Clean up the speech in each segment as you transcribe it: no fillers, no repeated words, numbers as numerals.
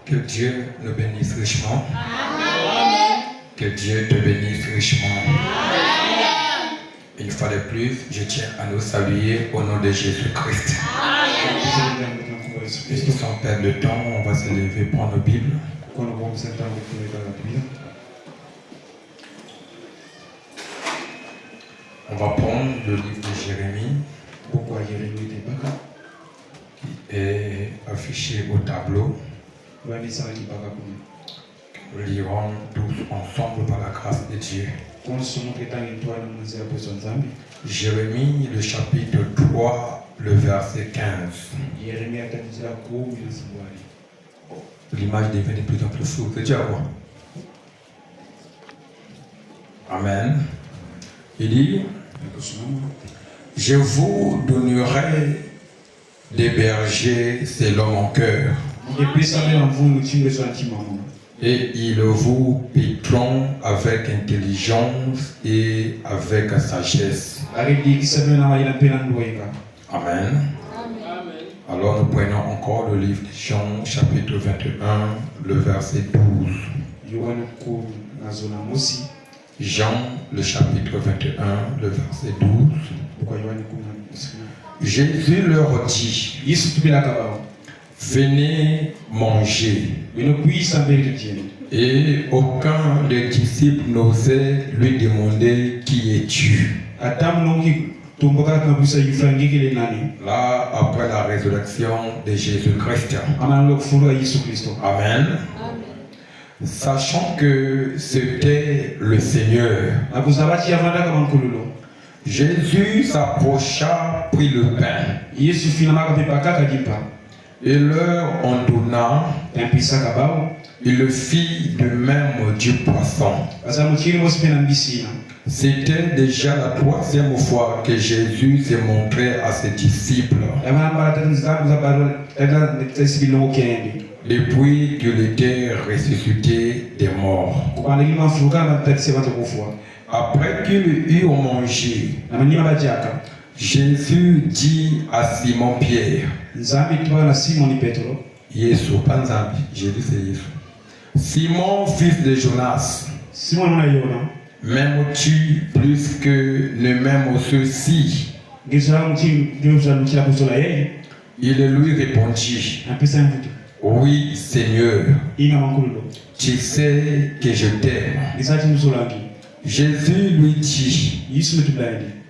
Que Dieu nous bénisse richement. Amen. Que Dieu te bénisse richement. Amen. Une fois de plus, je tiens à nous saluer au nom de Jésus-Christ. Et sans perdre de temps, on va se lever pour nos Bibles. On va prendre le livre de Jérémie qui est affiché au tableau. Nous lirons tous ensemble par la grâce de Dieu. Jérémie, le chapitre 3, le verset 15. L'image devient de plus en plus floue. C'est déjà quoi? Amen. Il dit, je vous donnerai des bergers selon mon cœur. Et ils vous paieront avec intelligence et avec sagesse. Amen. Alors nous prenons encore le livre de Jean, chapitre 21, le verset 12. Jean, le chapitre 21, le verset 12. Jésus leur dit, venez manger. Et aucun des disciples n'osait lui demander qui es-tu. Là, après la résurrection de Jésus-Christ. Amen. Sachant que c'était le Seigneur, Jésus s'approcha, prit le pain et leur en donna. Il le fit de même du poisson. C'était déjà la troisième fois que Jésus s'est montré à ses disciples depuis qu'il était ressuscité des morts. Après qu'ils eurent mangé, Jésus dit à Simon Pierre, Jésus, pas Nzambi, Jésus c'est Jésus. Simon, fils de Jonas, m'aimes-tu plus que ne m'aiment ceux-ci? Il lui répondit, oui, Seigneur, tu sais que je t'aime. Jésus lui dit,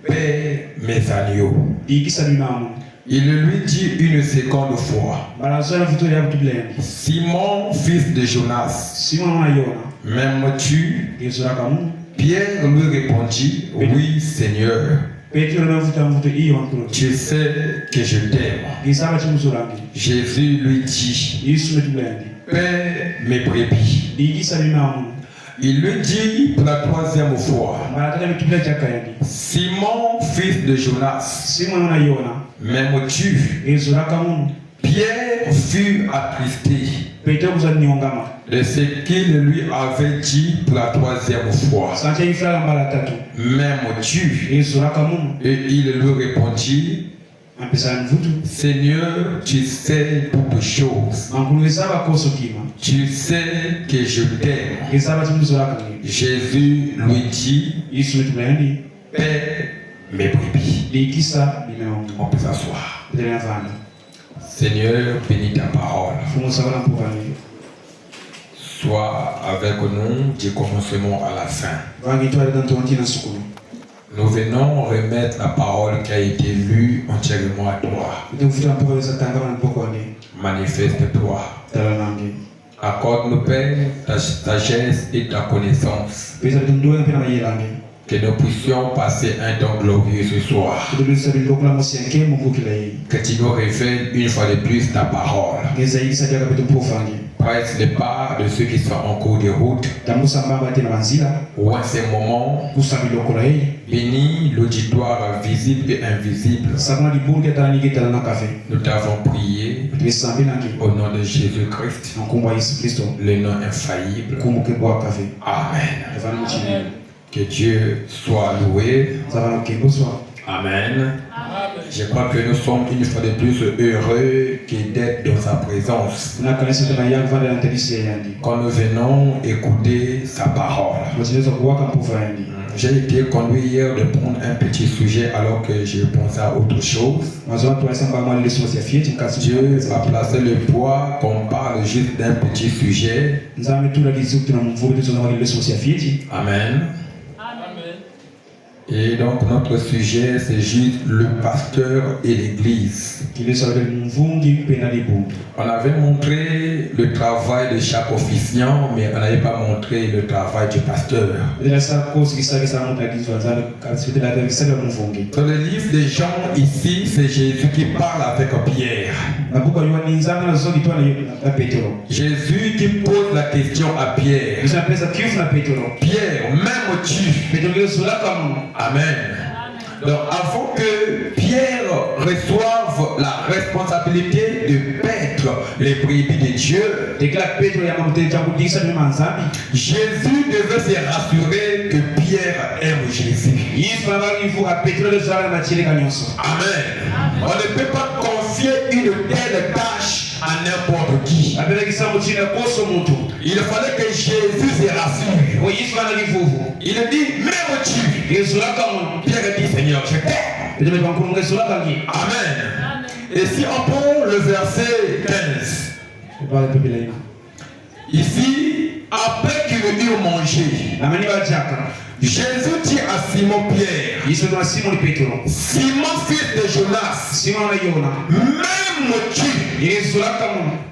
paie mes agneaux. Il lui dit une seconde fois, Simon, fils de Jonas, m'aimes-tu? Pierre lui répondit, oui, Seigneur, tu sais que je t'aime. Jésus lui dit, paie mes brebis. Il lui dit pour la troisième fois, Simon, fils de Jonas, m'aimes-tu? Pierre fut attristé de ce qu'il lui avait dit pour la troisième fois. M'aimes-tu? Et il lui répondit, Seigneur, tu sais toutes choses. Tu sais que je t'aime. Jésus lui dit, paie mes brebis. On peut s'asseoir. Seigneur, bénis ta parole. Sois avec nous du commencement à la fin. Nous venons remettre la parole qui a été lue entièrement à toi. Manifeste-toi. Accorde-nous, Père, ta sagesse et ta connaissance. Que nous puissions passer un temps glorieux ce soir. Que tu nous révèles une fois de plus ta parole. Presse les pas de ceux qui sont en cours de route. Ou en ces moments, bénis l'auditoire visible et invisible. Nous t'avons prié au nom de Jésus-Christ, le nom infaillible. Amen. Que Dieu soit loué. Amen. Je crois que nous sommes une fois de plus heureux d'être dans sa présence. Quand nous venons écouter sa parole. J'ai été conduit hier de prendre un petit sujet alors que je pensais à autre chose. Dieu a placé le poids qu'on parle juste d'un petit sujet. Amen. Et donc notre sujet c'est juste le pasteur et l'église. On avait montré le travail de chaque officiant, mais on n'avait pas montré le travail du pasteur. Dans le livre des Jean ici, c'est Jésus qui parle avec Pierre. Jésus qui pose la question à Pierre. Pierre, m'aimes-tu? Amen. Donc avant que Pierre reçoive la responsabilité de paître les brebis de Dieu, Jésus devait se rassurer que Pierre aime Jésus. Amen. On ne peut pas confier une telle tâche à n'importe qui. Il fallait que Jésus se rassure. Il dit, m'aimes-tu? Pierre dit, Seigneur, je t'aime. Amen. Et si on prend le verset 15, ici, après qu'il eut mangé, Jésus dit à Simon Pierre, Simon fils de Jonas, m'aimes-tu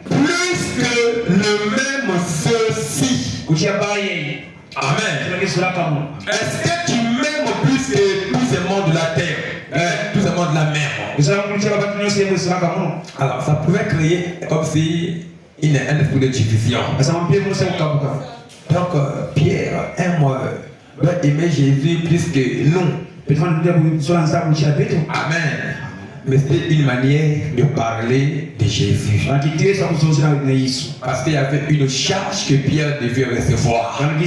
plus que ne m'aime ceux-ci? Amen. Est-ce que tu m'aimes plus que tout ce monde de la terre, tout ce monde de la mer? Alors ça pouvait créer comme si il y a un esprit de division. Donc Pierre doit aimer Jésus plus que nous. Amen. Mais c'est une manière de parler de Jésus. Parce qu'il y avait une charge que Pierre devait recevoir. Amen.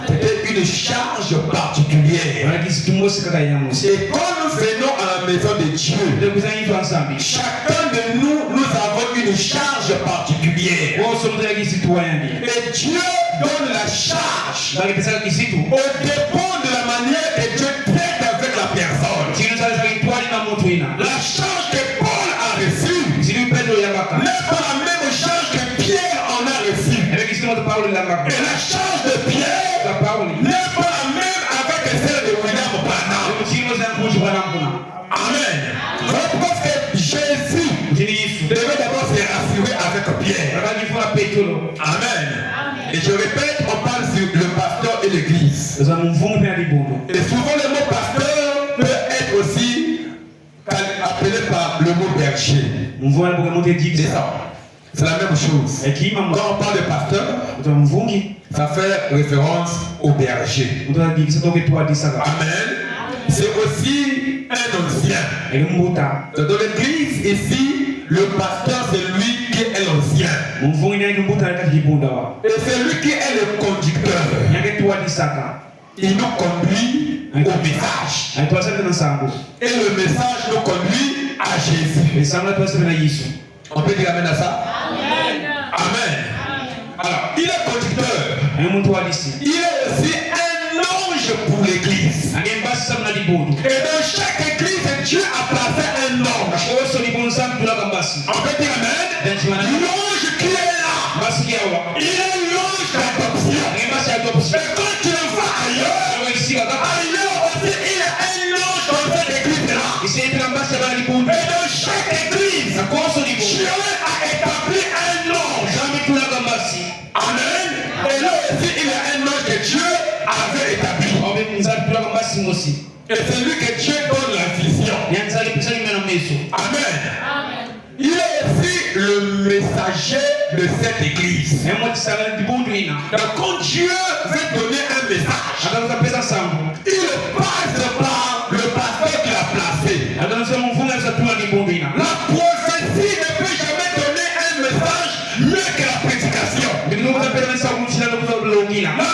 C'était une charge particulière. Et quand nous venons à la maison de Dieu, chacun de nous, nous avons une charge particulière. Et Dieu donne la charge au dépend de la manière que Dieu traite avec la personne. La charge que Paul a reçue n'est pas la même charge que Pierre en a reçue. Et la charge de Pierre n'est pas la même avec celle de William Branham. Amen. Parce que Jésus devait d'abord se rassurer avec Pierre. Amen. Et je répète, on parle sur le pasteur et l'église. Et souvent le mot pasteur peut être aussi appelé par le mot berger. C'est ça. C'est la même chose. Quand on parle de pasteur, ça fait référence au berger. Amen. C'est aussi un ancien. Dans l'église ici, le pasteur c'est lui qui est l'ancien. Et c'est lui qui est le conducteur. Il nous conduit au message. Et le message nous conduit à Jésus. On peut dire amen à ça? Amen. Amen. Alors, il est conducteur. Il est aussi un ange pour l'église. Et dans chaque église, Dieu a placé un ange. On peut dire amen. L'ange qui est là, il est l'ange d'adoption. Et quand tu vas ailleurs aussi, il y a un ange dans cette église-là. Et dans chaque église, Dieu a établi un ange. Amen. Et là aussi, il y a un ange que Dieu avait établi. Et c'est lui que Dieu donne la vision. Amen. Il est aussi le messager de cette église. Donc quand Dieu veut donner un message, il passe par le pasteur qui l'a placé. La prophétie ne peut jamais donner un message mieux que la prédication. La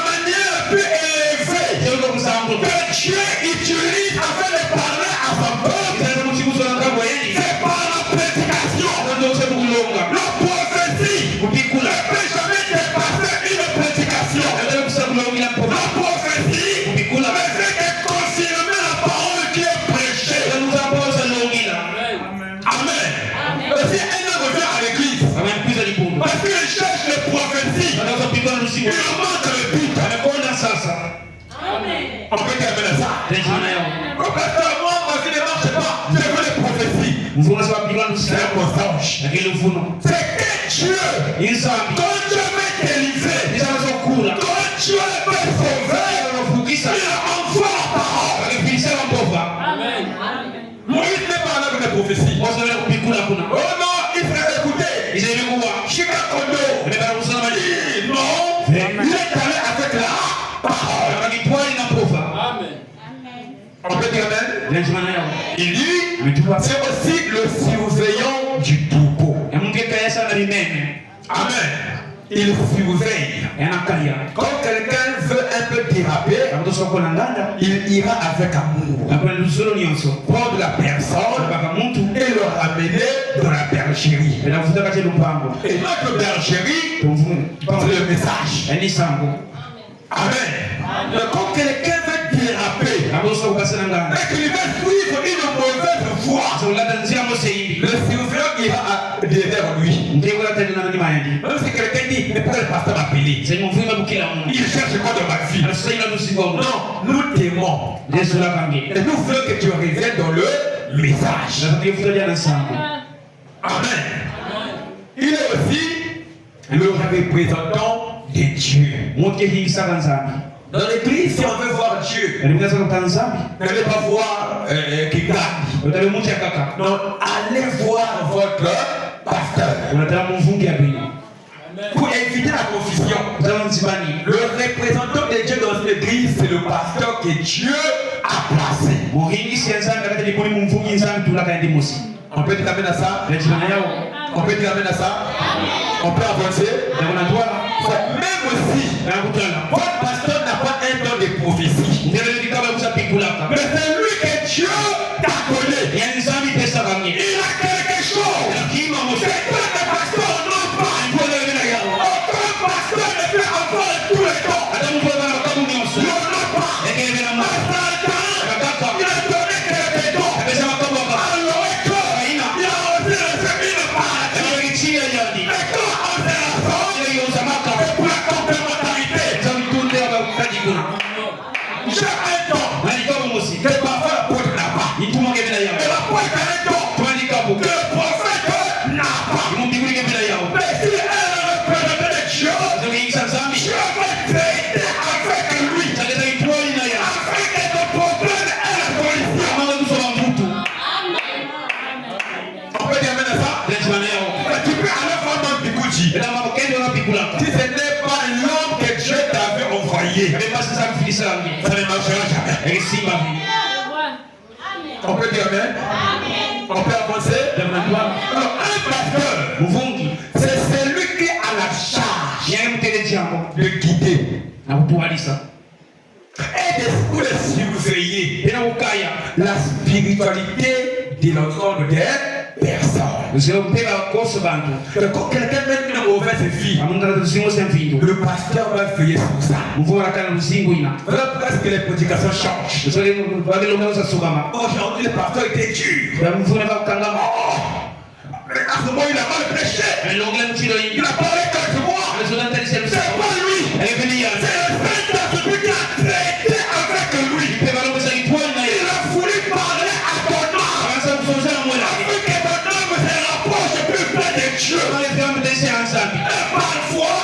manière la plus élevée que Dieu utilise afin de parler à Il manque le but. On peut dire ça. Au pasteur, moi, voici ne marche pas. Je veux les prophéties. C'est un mensonge. C'est que Dieu, quand Dieu veut délivrer, quand Dieu veut sauver, il envoie la parole. Amen. Moïse n'est pas là avec les prophéties. Oh non, Israël, écoutez. Chica Kondo. Non, il est allé avec la parole. Amen. On peut dire amen. Il dit, c'est aussi le surveillant du troupeau. Amen. Il surveille. Quand quelqu'un veut un peu déraper, il ira avec amour prendre la personne et le ramener dans la bergerie. Et notre bergerie, c'est le message. Amen. Quand quelqu'un veut déraper et qu'il veut suivre une mauvaise voie, le surveillant ira derrière lui. Même si quelqu'un dit, mais pourquoi le pasteur m'a appelé? Il cherche quoi dans ma vie? Non, nous t'aimons. Et nous voulons que tu reviennes dans le message. Amen. Il est aussi le représentant de Dieu. Dans l'église, si on veut voir Dieu, n'allez pas voir Kingani. Non, allez voir votre pasteur. Pour éviter la confusion, le représentant de Dieu dans l'église, c'est le pasteur que Dieu a placé. On peut terminer à ça? On peut terminer à ça? On peut avancer? Même aussi, votre pasteur n'a pas un don de prophétie. Mais c'est lui que Dieu t'a donné. Il a quelque chose. C'est pas le pasteur non pas. Aucun pasteur ne peut avoir tout le temps. Non, non pas. Il a donné quelques dons. Alors, il a osé recevoir une part. Et quand on se rassemble, c'est pour la complémentarité. J'ai un don que parfois l'apôtre n'a pas. Et l'apôtre a un don que le prophète n'a pas. Mais si elle est représentée de Dieu, Dieu va traiter avec lui. Afin que ton problème est la solution. On peut dire maintenant ça? Tu peux aller voir dans Bikoudji. Si ce n'est pas l'homme que Dieu t'avait envoyé, ça ne marchera jamais. On peut dire amen? On peut avancer? Alors, un pasteur, c'est celui qui a la charge de guider et de surveiller la spiritualité de l'ensemble des personnes. Quand quelqu'un met une mauvaise vie, le pasteur va veiller sur ça. Voilà pourquoi est-ce que les prédications changent. Aujourd'hui, le pasteur était dur. Mais à ce moment, il a mal prêché. Il a parlé contre moi. C'est pas lui. C'est le Saint-Esprit qui a traité avec lui. Il a voulu parler à ton âme. Afin que ton âme se rapproche plus près de Dieu. Et parfois,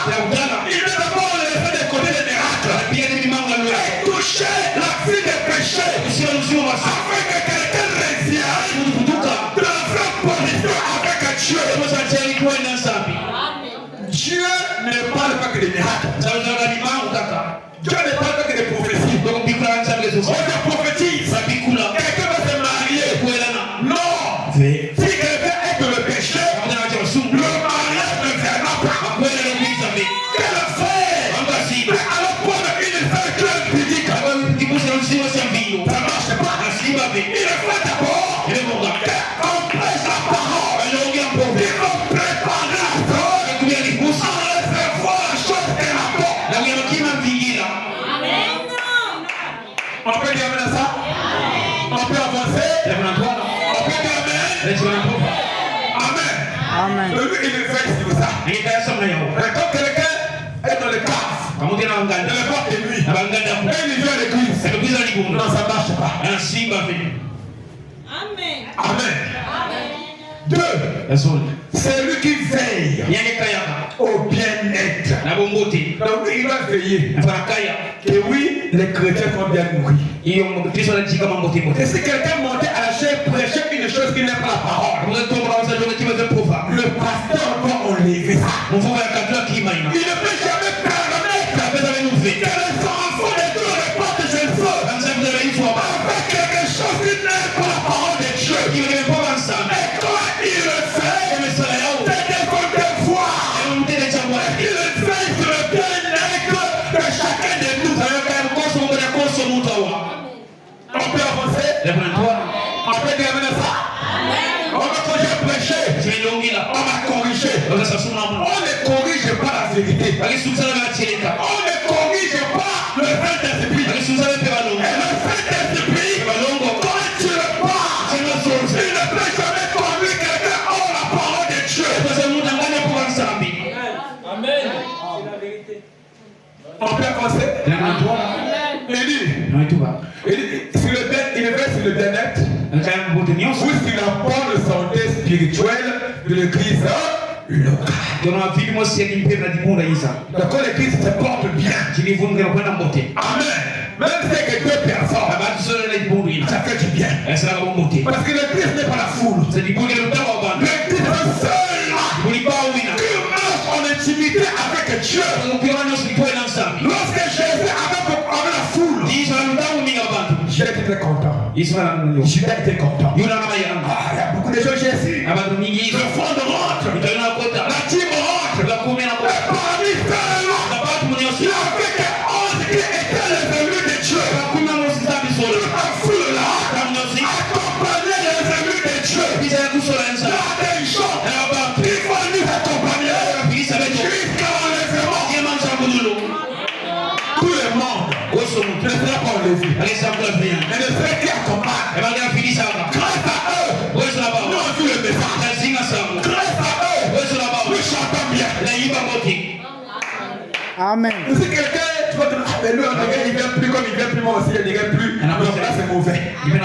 il veut d'abord laisser de côté les miracles. Et toucher la vie des péchés. Afin que quelqu'un revienne dans sa position avec Dieu. Dieu ne parle pas que des miracles. Dieu ne parle pas que des prophéties. On te prophétise. Quelqu'un va se marier. Non. Si quelqu'un est dans le péché, le mariage ne viendra pas. Quel fait? Alors prendre une seule classe biblique. Ça ne marche pas. Il faut d'abord qu'on prêche la parole. Et qu'on prépare la chose. En recevoir la chose qu'elle apporte. On peut dire maintenant ça? On peut avancer? On peut dire amen? Amen. Lui, il veille sur ça. Mais quand quelqu'un est dans le cave, Il n'est pas de nuit. Et il vient à l'église. Non, ça ne marche pas. Amen. Amen. 2. C'est lui qui veille au bien-être. Donc il va veiller. Et oui, les chrétiens sont bien nourris. Et si quelqu'un montait à la chair prêcher une chose qui n'est pas la parole, le pasteur doit enlever ça. Il ne peut jamais permettre que les enfants de Dieu repartent chez eux avec quelque chose qui n'est pas la parole de Dieu. Et quand il le fait, c'est des devoirs. Il veille sur le bien-être de chacun de nous. On peut avancer. On peut terminer ça. On va quand j'ai prêché, on m'a corrigé. On ne corrige pas la vérité. On ne corrige pas le Saint-Esprit. Et le Saint-Esprit, quand tu le parles, il ne peut jamais conduire quelqu'un hors la parole de Dieu. Amen. On peut avancer. Il dit, il veille sur le bien-être ou sur la bonne santé spirituelle de l'église locale. D'accord, l'église se porte bien. Amen. Même si c'est que 2 personnes, ça fait du bien. Parce que l'église n'est pas la foule. L'église est seule qui marche en intimité avec Dieu. Lorsque Jésus avait la foule, j'ai été très content. Judas était content. Il y a beaucoup de gens Jésus. Le fond de rentre. La team rentre. Et parmi ceux-là, il y avait 11 qui étaient les élus de Dieu. La foule-là accompagnait les élus de Dieu. Il y a des gens qui vont nous accompagner jusqu'à l'enlèvement. Tout le monde ne sera pas enlevé. Mais ne serait qui accompagne. Grâce à eux, nous avons vu le message. Grâce à eux, nous chantons bien. Amen. Si quelqu'un, tu vas te dire, mais lui, il vient plus comme il vient plus, moi aussi, il ne vient plus. Alors là, c'est mauvais. Mais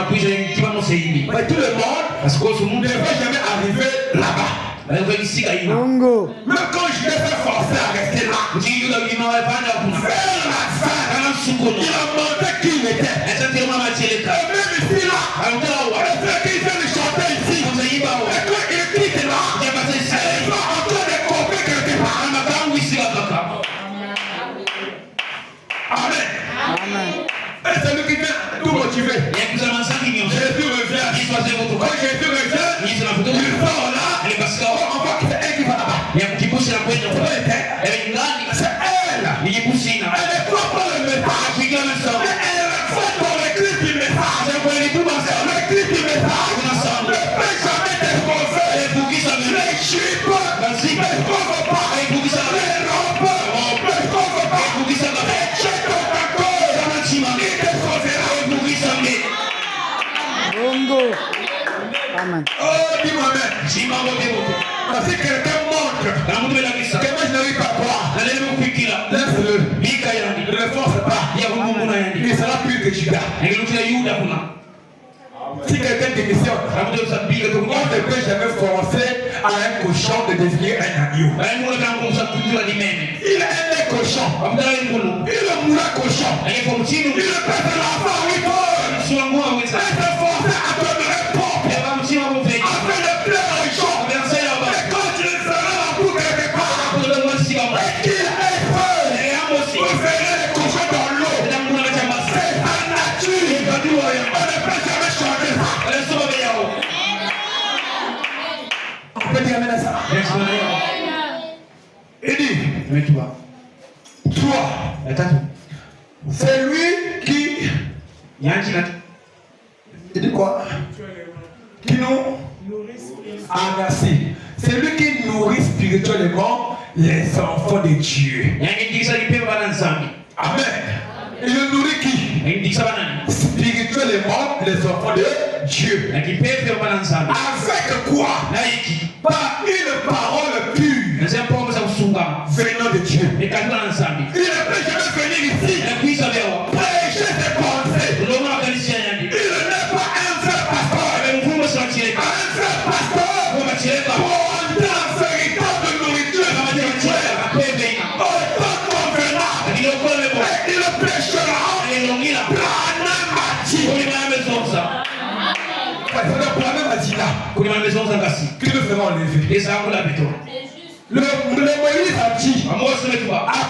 tout le monde ne va jamais arriver là-bas. Même quand je l'ai fait forcer à rester là, vers la fin, il a montré qui il était. Et même ici là, le fait qu'il vient de chanter ici, et quand il quitte là, il va encore découvrir quelque part. Amen. Et c'est lui qui vient tout motiver. Jésus revient. Quand Jésus revient, il sort là. On voit que c'est elle qui va là-bas. C'est elle. Elle ne croit pas le message. Mais elle fait pour le clip du message. Le clip du message ne peut jamais déposer les jupes. Ne dépose pas les robes. Ne dépose pas les chèques encore. Il déposera. Amen. Oh, dis-moi amen. Parce que quelqu'un montre que moi je n'arrive pas à croire. Laisse-le. Ne le force pas. Il sera plus que Judas. Si quelqu'un démissionne, on ne peut jamais forcer à un cochon de devenir un agneau. Il est un cochon. Il est moulin cochon. Il ne peut pas l'enfant 8 heures. Il est forcé à donner propre. Après le plein cochon. Et quand il sera là pour quelque part, et qu'il est feu, vous verrez les cochons dans l'eau. C'est la nature. On ne peut jamais changer ça. On peut dire amen à ça. Il dit, toi, c'est lui qui... Il dit quoi? Qui nous... Ah merci. C'est lui qui nourrit spirituellement les enfants de Dieu. Amen. Il le nourrit qui? Spirituellement les enfants de Dieu. Avec quoi? Par une parole pure venant de Dieu. Il ne peut qui nous feront enlever. Le Moïse a dit, a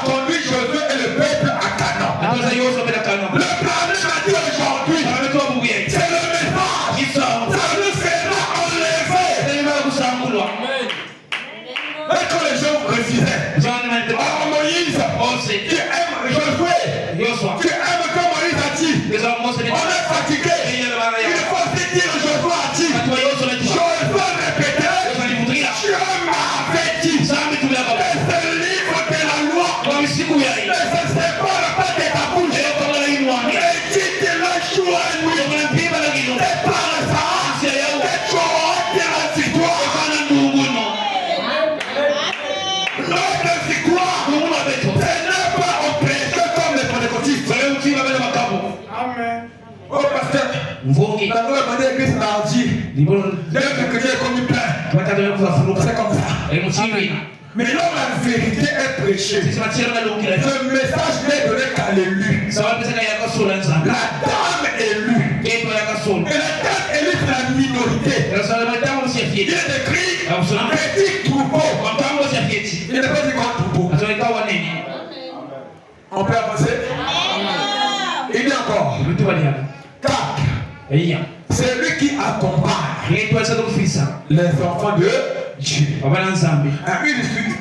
conduit Josué et le peuple à Canaan. Le problème a dit aujourd'hui, c'est le message. Ça nous fera enlever. Et quand les gens refusaient, oh Moïse, tu aimes Josué, tu aimes quand Moïse a dit, on est fatigué, il faut aussi dire Josué a dit, Josué répétait, Dieu m'avait dit, et ce livre de la loi ne se sépare pas de ta bouche, et dit de la joie nuit, c'est par ça que tu ôtes la victoire. Notre victoire, ce n'est pas au prêcher comme les pentecôtistes. Amen. Oh pasteur, la loi m'a dit que ça a dit, dès que chrétien est comme une plainte, c'est comme ça. Mais là, la vérité est prêchée. Le message n'est donné qu'à l'élu. La dame élue. Et la dame élue, c'est la minorité. Il est écrit petit troupeau. Il n'est pas dit grand troupeau. On peut avancer. Il dit encore. 4. C'est lui qui accompagne les enfants de Dieu.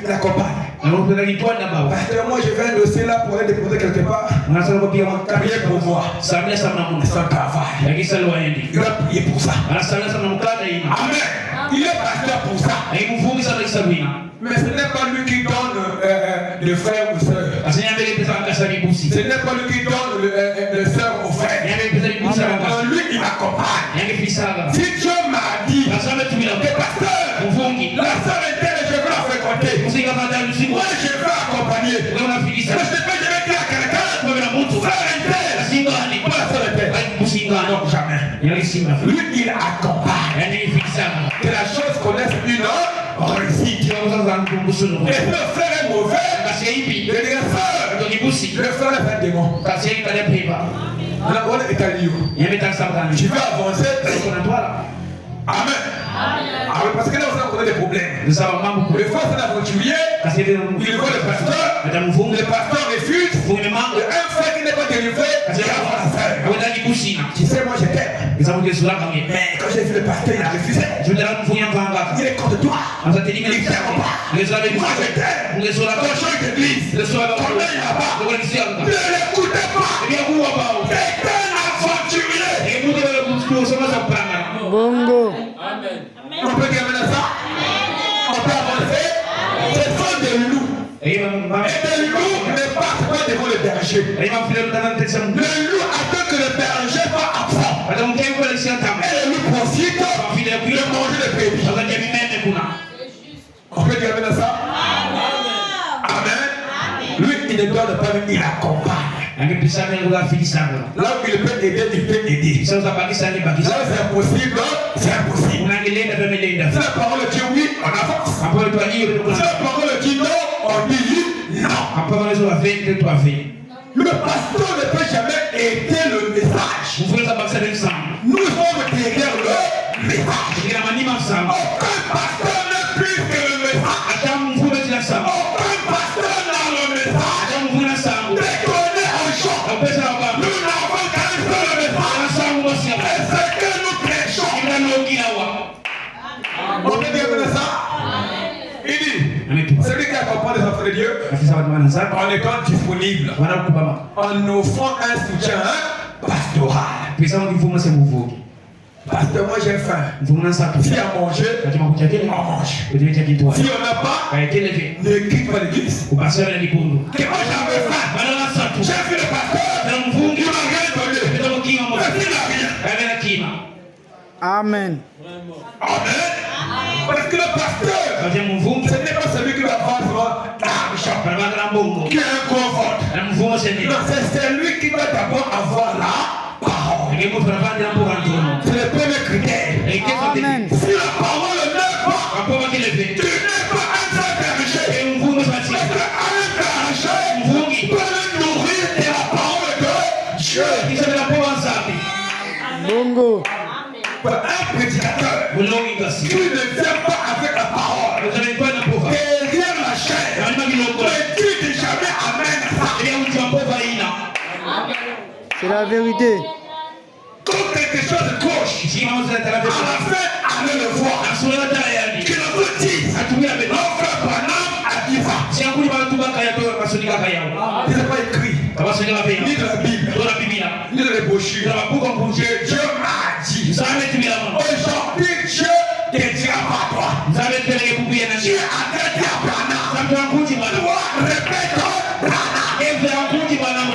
Il accompagne. Pasteur, moi je vais un dossier là pour aller déposer quelque part. Priez pour moi. C'est un travail. Il va prier pour ça. Amen. Il est pasteur pour ça. Mais ce n'est pas lui qui donne le frère ou soeur. Ce n'est pas lui qui donne le soeur au frère. Lui il accompagne. Si Dieu m'a dit que pasteur, la soeur était, je vais la fréquenter. Moi je vais accompagner. Mais je vais dire à quelqu'un, frère était, pas la soeur était. Non, jamais. Lui il accompagne. Que la chose connaisse une réussite. Et le frère est mauvais. Le frère est un démon. Tu veux avancer. Amen. Parce que là, on a des problèmes. Le frère c'est l'aventurier. Il voit le pasteur. Le pasteur refuse. Un frère qui n'est pas délivré, il va voir la soeur. Tu sais, moi je t'aime. Mais quand j'ai vu le pasteur, il a refusé. Il est contre toi. Il ne t'aime pas. Moi je t'aime. Ton chant d'église. Ton œil là-bas. Ne l'écoutez pas. C'est un aventurier. Bongo. Amen. On peut dire maintenant ça. On peut avancer. Ce sont des loups. Et les loups ne passent pas devant le berger. Le loup attend que le berger soit absent. Et le loup profite de manger le bébé. On peut dire maintenant ça. Amen. Lui, il ne donne pas, mais il accompagne. Là où il peut aider, il peut aider. Là où c'est impossible, c'est impossible. Si la parole dit oui, on avance. Si la parole dit non, on dit non. Le pasteur ne peut jamais aider le message. Nous sommes derrière le message. Aucun pasteur n'est plus que le message. Aucun pasteur n'a le message. Nous n'avons qu'un seul message. Et c'est que nous prêchons. On peut dire ça. Il dit, celui qui accompagne les enfants de Dieu, en étant disponible, en offrant un soutien pastoral. Pasteur, moi j'ai faim. Si à manger, on mange. Si on n'a pas, ne quitte pas l'église. Que moi j'avais faim. J'ai vu le pasteur, il m'a rien donné. Mais il n'a rien. Amen. Amen. Parce que le pasteur, ce n'est pas celui qui va vendre l'argent, qui est un confort. Non, c'est celui qui doit d'abord avoir la parole. C'est le premier critère. Amen. Si la parole n'est pas, tu n'es pas un vrai berger. Parce qu'un berger peut nourrir de la parole de Dieu. Bongo. Un prédicateur, Tu ne viens pas avec la parole. Derrière la chair. Ne dis jamais amen à ça. C'est la vérité. Quand quelque chose de gauche, à la fin, allez le voir. Que le vous dise, notre Branham a dit ça. Ce n'est pas écrit, ni de la Bible, ni de la brochure. Dieu m'a dit. Aujourd'hui, Dieu te dira pas toi. Dieu a dit à Branham. Toi, répète Branham.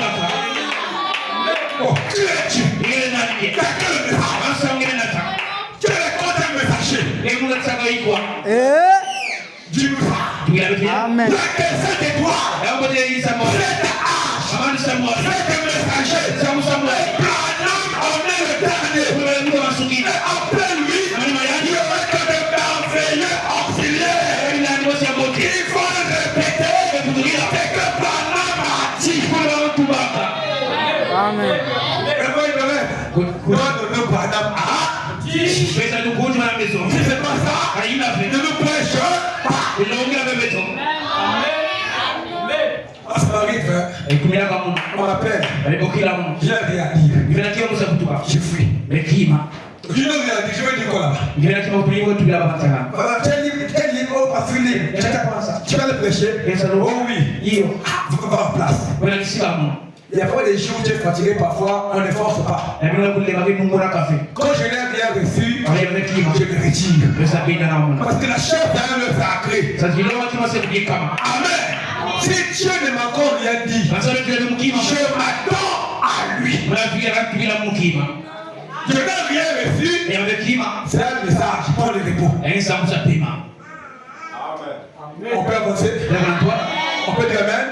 Oh, qui es-tu? T'as quel message? Tu es le côté messager. Dis-nous ça. Amen. La descente de toi. C'est ta hache. C'est ta messager. Branham, on est le dernier. Et après lui, il n'y aura que de merveilleux auxiliaires. Il faut le répéter. C'est que Branham a dit. Amen. Si c'est pas ça, ne nous prêche pas. Ça m'arrive, on m'appelle, j'ai rien à dire. Je fuis. Je n'ai rien à dire, je vais dire quoi là-bas. Quel livre, oh, parce que tu vas le prêcher. Oh oui, vous pouvez avoir place. Il y a pas des jours où tu es fatigué, parfois on ne force pas. Quand je n'ai rien reçu, je me retire. Parce que la chair est le sacré. Amen. Si Dieu ne m'a encore rien dit, je m'attends à lui. Je n'ai rien reçu. C'est un message pour le repos. On peut avancer. On peut dire amen.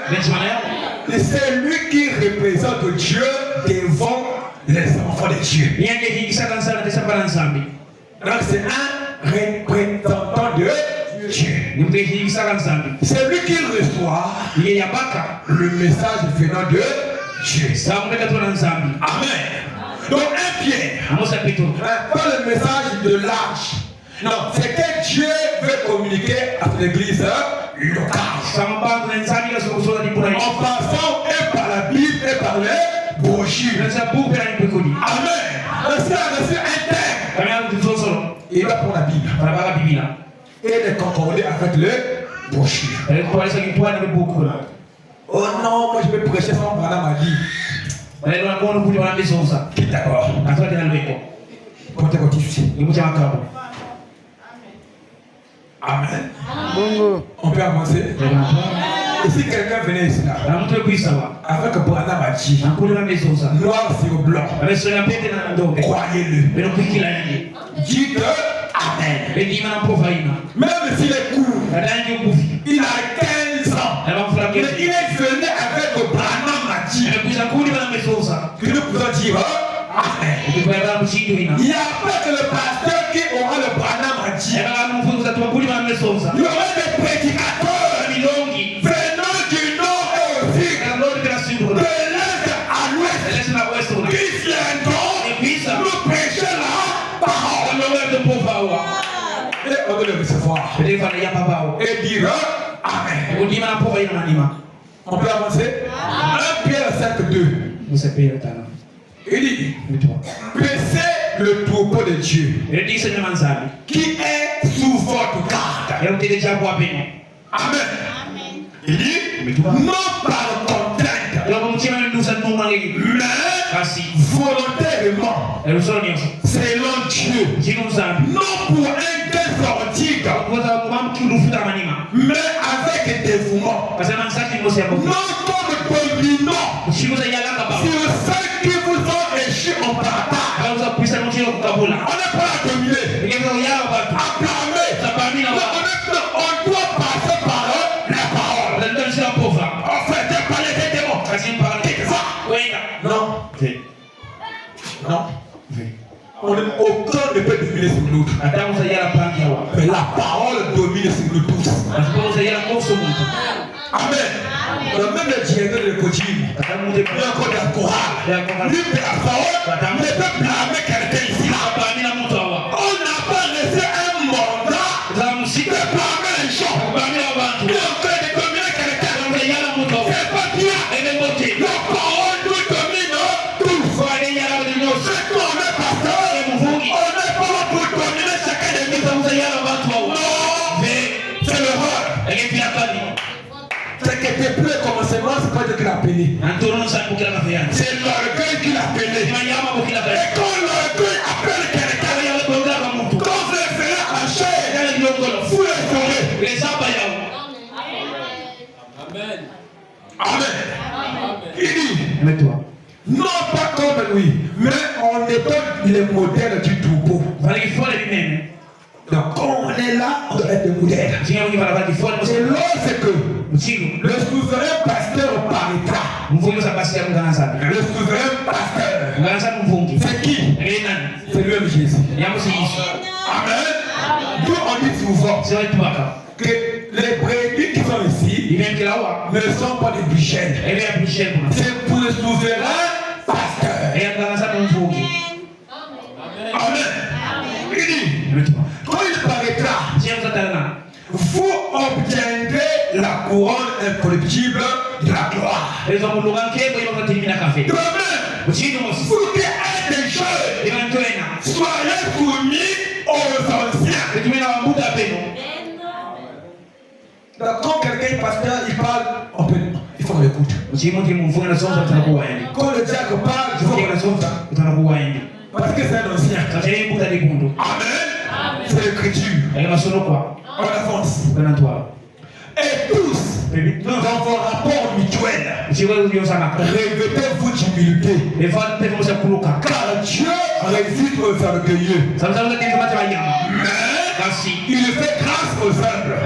Et c'est lui qui représente Dieu devant les enfants de Dieu. Donc c'est un représentant de Dieu. C'est lui qui reçoit le message venant de Dieu. Amen. Donc un Pierre, pas le message de l'âge. Non, c'est que Dieu veut communiquer à son église locale. En passant et par la Bible et par les brochures. Amen. C'est un texte. Il va pour la Bible. Et les concorder avec les brochures. Oh non, moi je vais prêcher sans Branham a dit. Quitte d'accord. Amen. Bongo. On peut avancer. Et si quelqu'un venait ici là, avec Branham a dit, noir sur blanc, croyez-le. Dites Amen. Même s'il est court, il a 15 ans, mais il est venu avec Branham a dit, que nous pouvons dire Amen. Il n'y a pas que le pasteur qui aura le Branham a dit. Il y aura des prédicateurs venant du nord et au sud, de l'est à l'ouest, qui viendront nous prêcher la parole. Et on veut le recevoir. Et dire Amen. On peut avancer. 1 Pierre 5:2. Il dit, paissez le troupeau de Dieu qui est sous votre garde. Amen. Il dit, non par contrainte, mais volontairement, selon Dieu, non pour un désordre, mais avec dévouement, non comme dominant sur ceux qui vous ont échu en partage. On n'est pas à dominer, acclamer. On doit passer par la parole. On fait des palais des démons. Non. Non. Aucun ne peut dominer sur l'autre. Mais la parole domine sur nous tous. Amen. Même le directeur de coaching, il y a encore de la chorale. Lui, la parole ne peut blâmer quelqu'un ici. On n'a pas laissé un mot était plus le commencement, c'est pas Dieu qui l'a appelé. C'est l'orgueil qui l'a appelé. Et quand l'orgueil appelle quelqu'un, quand vous le ferez en chair, vous le ferez. Amen. Il dit, non pas comme lui, mais on est comme les modèles du troupeau. Donc quand on est là, on doit être des modèles. Et lorsque le souverain pasteur paraîtra, le souverain pasteur, c'est qui? C'est lui-même Jésus. Amen. Nous on dit souvent que les brebis qui sont ici ne sont pas des bichelles. C'est pour le souverain pasteur. Amen. Il dit, quand il paraîtra, vous obtiendrez la couronne incorruptible de la gloire. De même, vous qui êtes des jeunes, soyez soumis aux anciens. Donc, quand quelqu'un est pasteur, il parle, il faut qu'on l'écoute. Quand le diable parle, il faut qu'on l'écoute. Parce que c'est un ancien. Amen. C'est l'écriture. On avance. Et tous, dans vos rapports mutuels, revêtez-vous d'humilité. Car Dieu résiste aux orgueilleux. Mais il fait grâce aux humbles.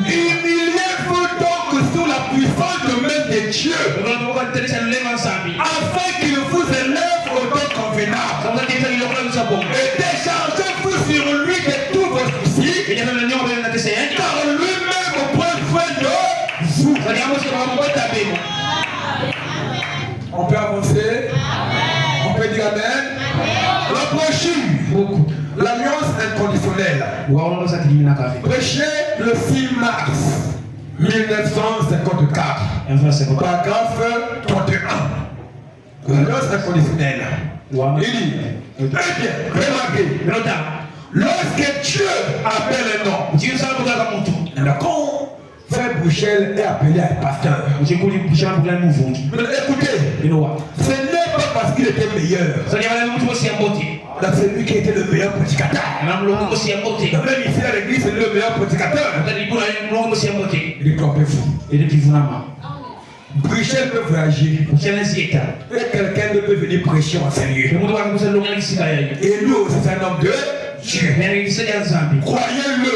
Humiliez-vous donc sous la puissante main de Dieu, afin qu'il vous élève au temps convenable. Et déchargez-vous sur lui de tous vos soucis, car lui-même prend soin de vous. On peut avancer. On peut dire Amen. La brochure, l'alliance inconditionnelle, prêché le 6 mars 1954, paragraphe 31. L'alliance inconditionnelle. Il dit, eh bien, remarquez, lorsque Dieu appelle un homme, quand Frère Bouchel est appelé à être pasteur, mais écoutez, ce n'est pas parce qu'il était meilleur. C'est lui qui était le meilleur prédicateur. Même ici à l'église, c'est le meilleur prédicateur. Il est trompez-vous. Bouchel peut voyager. Et quelqu'un ne peut venir prêcher en sérieux. Et lui aussi, c'est un homme de Dieu. Croyez-le.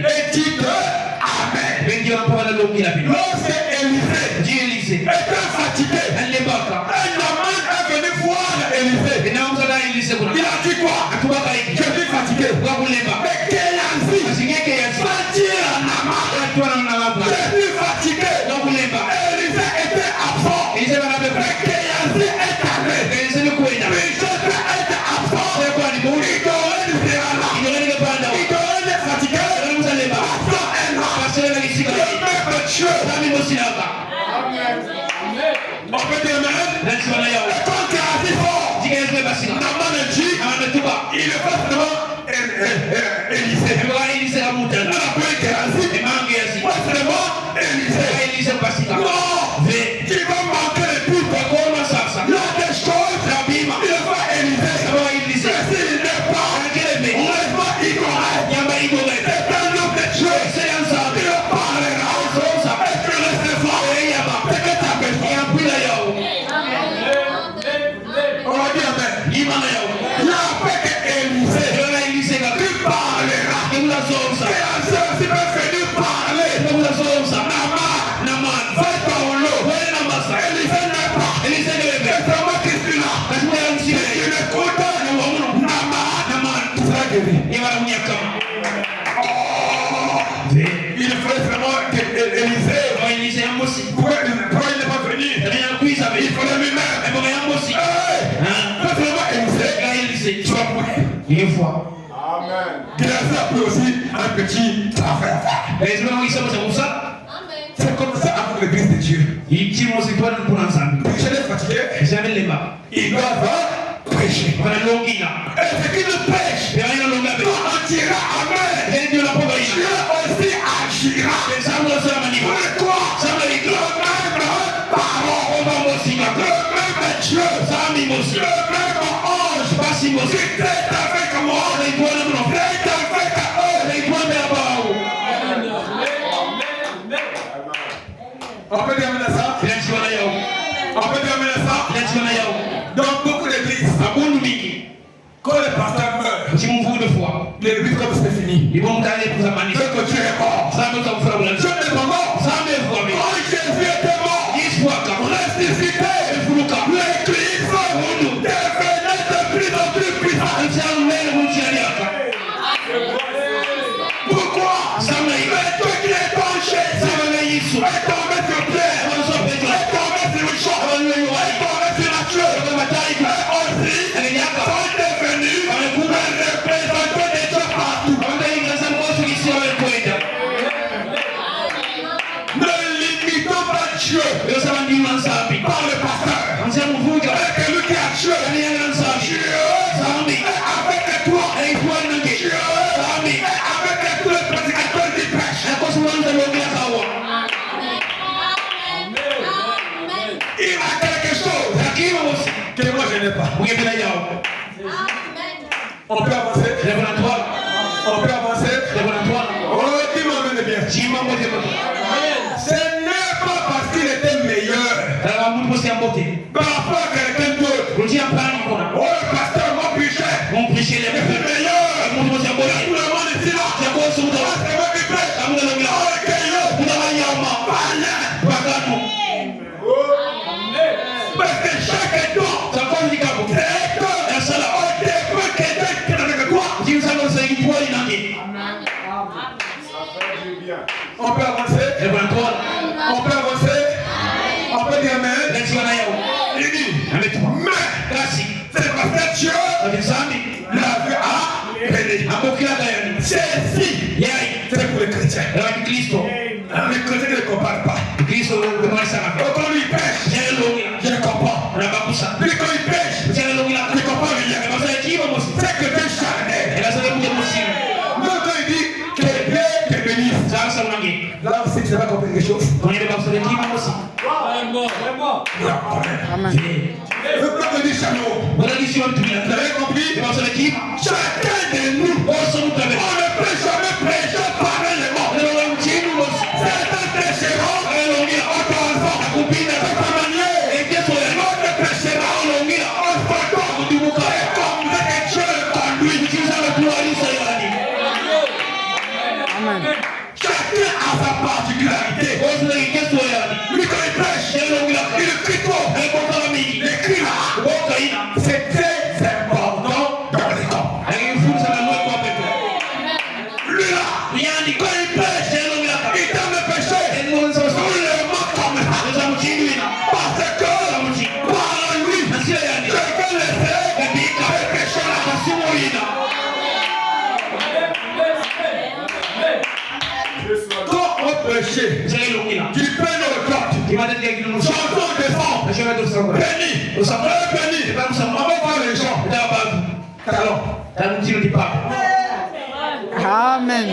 Et dites Amen. Lorsque Élisée était fatigué, un Naman est venu voir Élisée. Il a dit quoi? Je suis fatigué. Mais Géhazi va dire à Naman, je suis fatigué. Élisée était absent. Mais Géhazi est allé. Mais je peux être absent. Il devrait être fatigué. Absent est là. Dieu. On peut dire Amen. Et quand Géhazi sort, Naman dit, il est pas seulement Élisée. On appelle Géhazi. Pas seulement Élisée. Non, il va manquer le but. Il y a des choses, il va Élisée. Mais s'il n'est pas, heureusement, il correct. C'est un homme de Dieu. Il parlera. Et tu recevras. C'est que tu as besoin. On va dire Amen. Il y a avec Élisée qui parlera. Géhazi aussi va venir parler. Naman, va dans l'eau. Élisée n'est pas. C'est moi qui suis là. Et tu l'écoutes. Naman, tu seras guéri. Il fallait vraiment que Élisée, pourquoi il n'est pas venu? Il fallait lui-même. Pas seulement Élisée, tu vas mourir. Une fois. Amen. Géhazi a pris aussi un petit travail à faire. C'est comme ça avec l'église de Dieu. Je l'ai fatigué. Il doit prêcher. Et ce qui nous prêche, on dira Amen. Dieu aussi agira. Pourquoi? qui traite avec moi, traite avec eux. On peut dire ça? On peut dire ça? Dans beaucoup d'églises, quand le pasteur meurt, l'église comme c'est fini. Ce que tu es mort. Je n'ai pas mort. Quand Jésus était mort, ressuscité, l'église devenait de plus en plus puissante. Pourquoi? Mais toi qui es penché, est tombé sur Pierre, est tombé sur le champ, est tombé sur la queue, mais aussi sont devenus représentants des gens partout. Ne limitons pas Dieu par le pasteur. C'est lui qui a Dieu. Dieu est avec toi. Dieu est avec tous les prédicateurs du péché. Il a quelque chose que moi je n'ai pas. On peut avancer. On peut avancer. Oh, qui m'emmène bien. Ce n'est pas parce qu'il était meilleur par rapport à quelqu'un d'autre. Oh, le pasteur, mon péché est meilleur. Tout le monde est là. C'est moi qui pêche. Parce que chaque don, on peut avancer. On peut avancer. On peut dire amen. Il dit, mais c'est parce que Dieu l'avait appelé. Ceci, c'est pour les chrétiens. Les chrétiens ne comparent pas. Quand lui pêche, je comprends. Lui quand il pêche, je comprends rien. C'est que Dieu charnel. Mais quand il dit que Dieu te bénisse, là aussi tu n'as pas compris quelque chose. Amen. Le peuple dit Chano. Vous avez compris? Chacun de nous, on ne peut jamais prêcher pareillement. Certains prêcheront autant de cette manière. L'autre prêchera en fantôme. Et comme que Dieu conduit. Amen. Chacun a sa particularité. Lui quand il prêche, il crie trop. Il crie là. C'est très important dans les corps. Lui là, quand il prêche, il t'a me péché. Nous le manque comme ça. Parce que par lui, quelqu'un le sait, et péché là. Quand on péché, tu peux le code. Chanson de sang. Béni. Béni. On va voir les gens. Talon. Amen.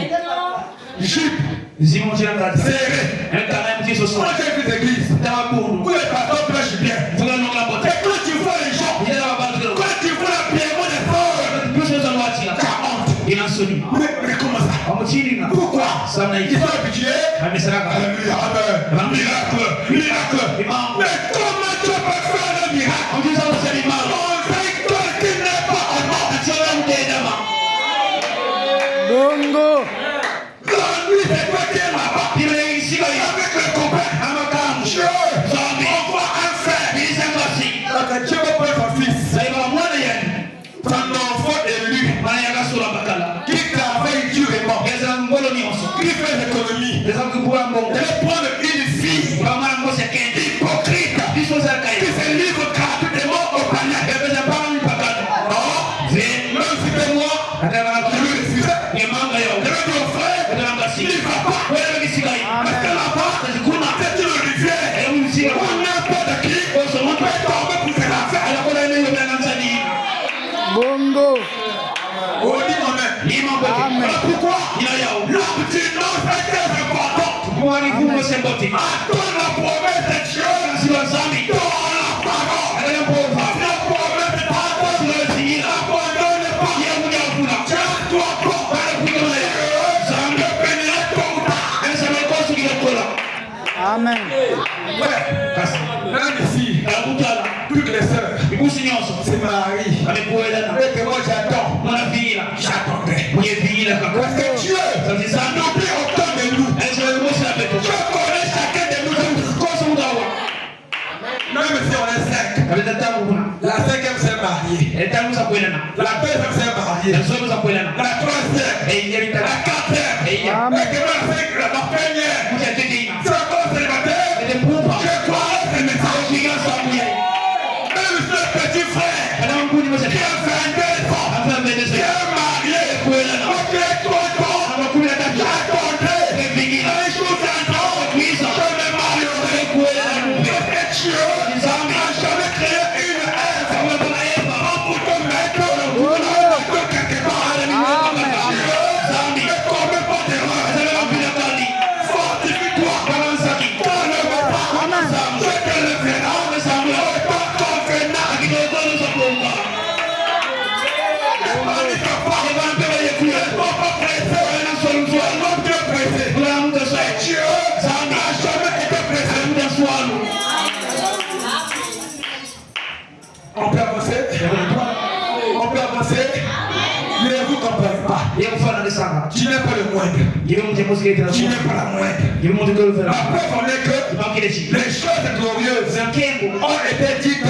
Jupe. Serré. Moi j'ai vu des églises où les pasteurs prêchent bien. Et quand tu vois les gens, quand tu vois la pierre, t'as honte. Mais comment ça? Pourquoi? Ils sont habitués. Alléluia. Amen. Miracle. Mais comment tu peux faire un miracle? On sait qu'il n'est pas en mort. Bongo. La nuit, c'est toi qui es là-bas. Avec le copain. Dieu. On va en faire. Dieu va prendre ton fils. Ton enfant élu. Qui travaille durement. Qui fait l'économie. Et prendre une fille. Hypocrite. Qui se livre gratuitement au palais. Même si c'est moi, je vais refuser. Je vais dire au frère, il ne va pas. Parce que là-bas, c'est une rivière. Où n'importe qui peut tomber pour se la faire. Bongo. On dit amen. Voilà pourquoi l'abstinence est très importante. Attends la promesse de Dieu dans la parole. La promesse de Dieu. Amen. Même ici, toutes les sœurs, c'est Marie. Et que moi j'attends. J'attendais. Parce que Dieu, ça n'oublie aucun de nous. Je connais chacun de nous. Même si on est 5. La 5e s'est mariée. La 2e s'est mariée. La 3e. La 4e. Et que la première. C'est encore célibataire. Je crois que c'est le message. Même ce petit frère qui a 22 ans, qui est marié, ok, 3 ans, j'attendais. Un jour j'attends, je me marierai. Parce que Dieu n'a jamais créé une œuvre pour te mettre quelque part. Ne commets pas d'erreur. Fortifie-toi. Calme-toi. Je te le ferai. Pas convenable. Dieu n'a jamais été pressé. On peut avancer. On peut avancer. Ne vous comparez pas. Tu n'es pas le moindre. Tu n'es pas la moindre. La preuve en est que les choses glorieuses ont été dites.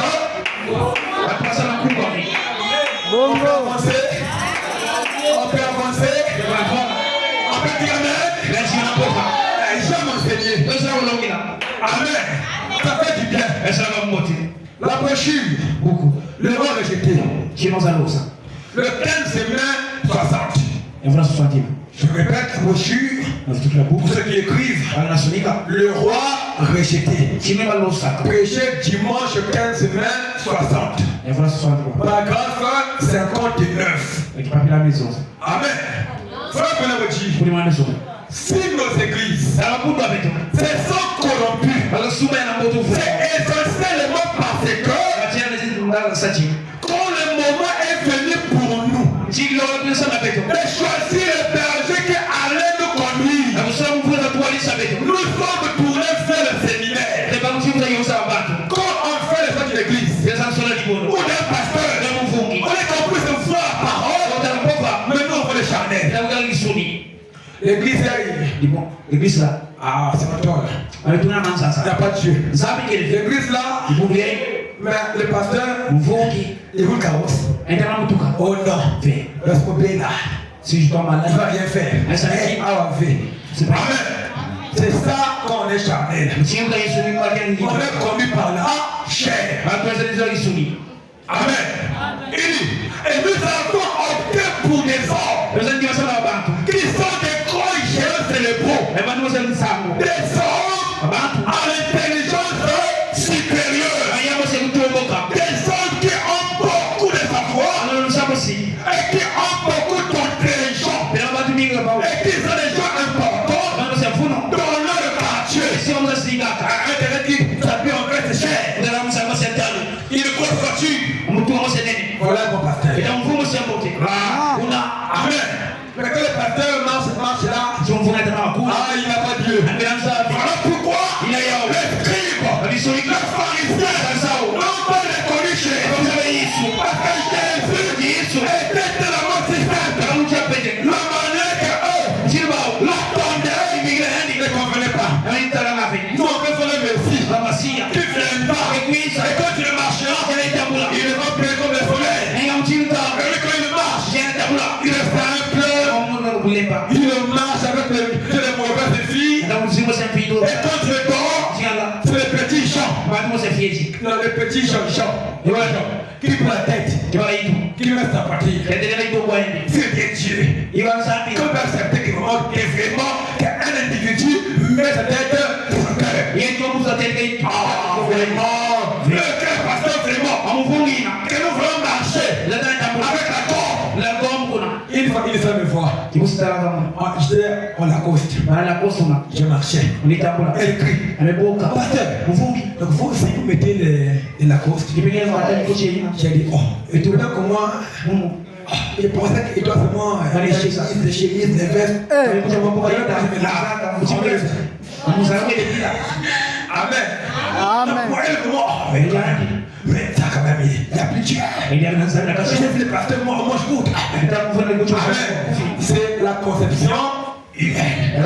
On peut avancer. On peut avancer. On peut dire amen. J'aime enseigner. Amen. Ça fait du bien. La brochure, le roi rejeté. Le 15 mai 60. Je répète la brochure pour ceux qui écrivent. Le roi rejeté. Prêché dimanche 15 mai 60. Paragraphe 59. Amen. Frère Benamoudi, si nos églises se sont corrompues, c'est essentiellement parce que quand le moment est venu pour nous de choisir le berger qui allait nous conduire, nous sommes tournés vers le séminaire. Quand on fait les choses de l'église ou d'un pasteur, on est compris de voir la parole, mais nous on veut le charnel. L'église là, ah, c'est pas toi là. Il n'y a pas de Dieu. L'église là, mais le pasteur, il roule carrosse. Oh non, reste coupé là. Si je tombe malade, il ne va rien faire. Amen. C'est ça qu'on est charnel. On est commis par la chair. Amen. Et nous avons opté pour des hommes qui sont des grands géants célébraux. Des hommes à l'intelligence supérieure. Des hommes qui ont beaucoup de savoir et qui ont beaucoup d'intelligence. Et qui sont des gens importants dans leur quartier. Internet qui s'appuie en fait cher. Il est grosse voiture. Voilà mon pasteur. Amen. Mais quand le pasteur marche là, ah, il n'a pas Dieu. Voilà pourquoi les scribes, les pharisiens n'ont pas reconnu chez eux. Parce que Jésus était tellement système. La manière que eux l'attendaient, il ne convenait pas. Nous on peut faire le Messie qui viendra. Et quand il marchera, il va pleurer comme le soleil. Et quand il marche, il est simple. Il marche avec les mauvaises filles. Et quand tu es dehors, c'est le petit Jean. Non, le petit Jean. Qui prend la tête, qui met sa partie. C'est Dieu. Il va accepter que vraiment qu'un individu met sa tête sur son cœur. Ah, vraiment. Le cœur, pasteur, vraiment. Que nous voulons marcher avec la gomme. Une fois qu'il me voit, j'étais en Lacoste. Je marchais. Elle crie. Pasteur, vous, si vous mettez les Lacoste, j'ai dit, oh, et tout le temps que moi, je pensais qu'il doit vraiment les chemises, les vestes. Amen. Amen. Mais ça quand même, il y a plus de Dieu. J'ai vu le pasteur, moi je goûte. Amen. C'est la conception humaine.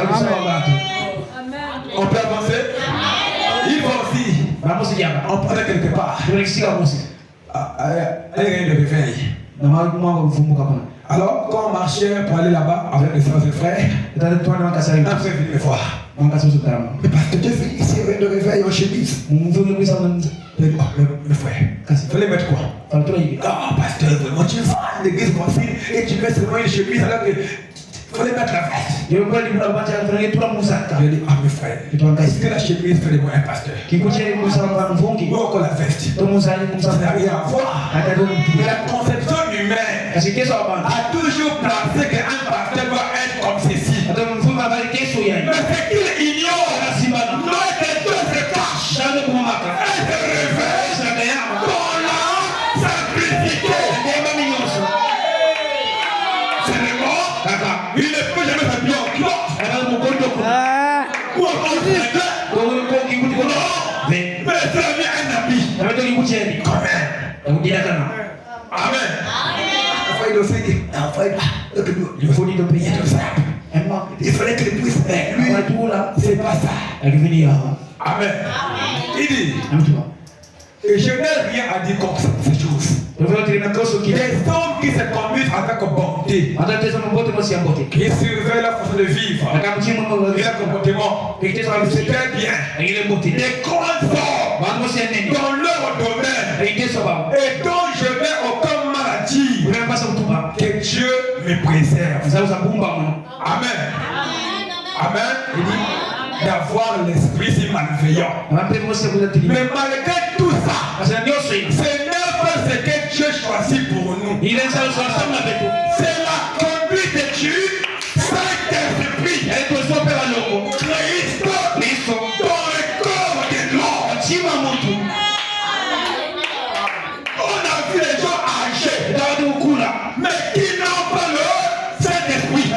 On peut avancer. Il va aussi. On peut aller quelque part. Elle gagne le réveil. Alors, quand on marchait pour aller là-bas avec les soeurs et frères, un frère venu me voir. Mais parce que Dieu fait ici de réveil en chemise. Mes frères, il fallait mettre quoi? Ah, pasteur, vraiment, tu vas à l'église confine et tu mets seulement une chemise alors que il fallait mettre la veste. Je lui ai dit, ah mes frères, est-ce que la chemise fait de moi un pasteur? Ou encore la veste? Ça n'a rien à voir. Mais la conception humaine a toujours pensé qu'un pasteur doit être comme ceci. Mais ce qu'il ignore, non, que Dieu se cache. Elle se révèle dans la simplicité. C'est le mot. Il ne peut jamais s'habiller en cloche. Ou encore mais c'est un habit. Quand même. Amen. Il faut dire de payer tout ça. Il fallait qu'il puisse faire. Lui, c'est pas ça. Amen. Il dit, et je n'ai rien à dire contre ces choses. Les hommes qui se conduisent avec bonté, qui surveillent la façon de vivre, et le comportement, c'est très bien. Les grandes formes dans leur domaine, et dont je n'ai aucune maladie, que Dieu me préserve. Amen. Amen. Il dit d'avoir l'esprit si malveillant. Mais malgré tout ça, ce n'est pas ce que Dieu choisit pour nous. C'est la conduite de Dieu, Saint-Esprit, Christ dans le corps de l'homme. On a vu les gens âgés, mais qui n'ont pas le Saint-Esprit.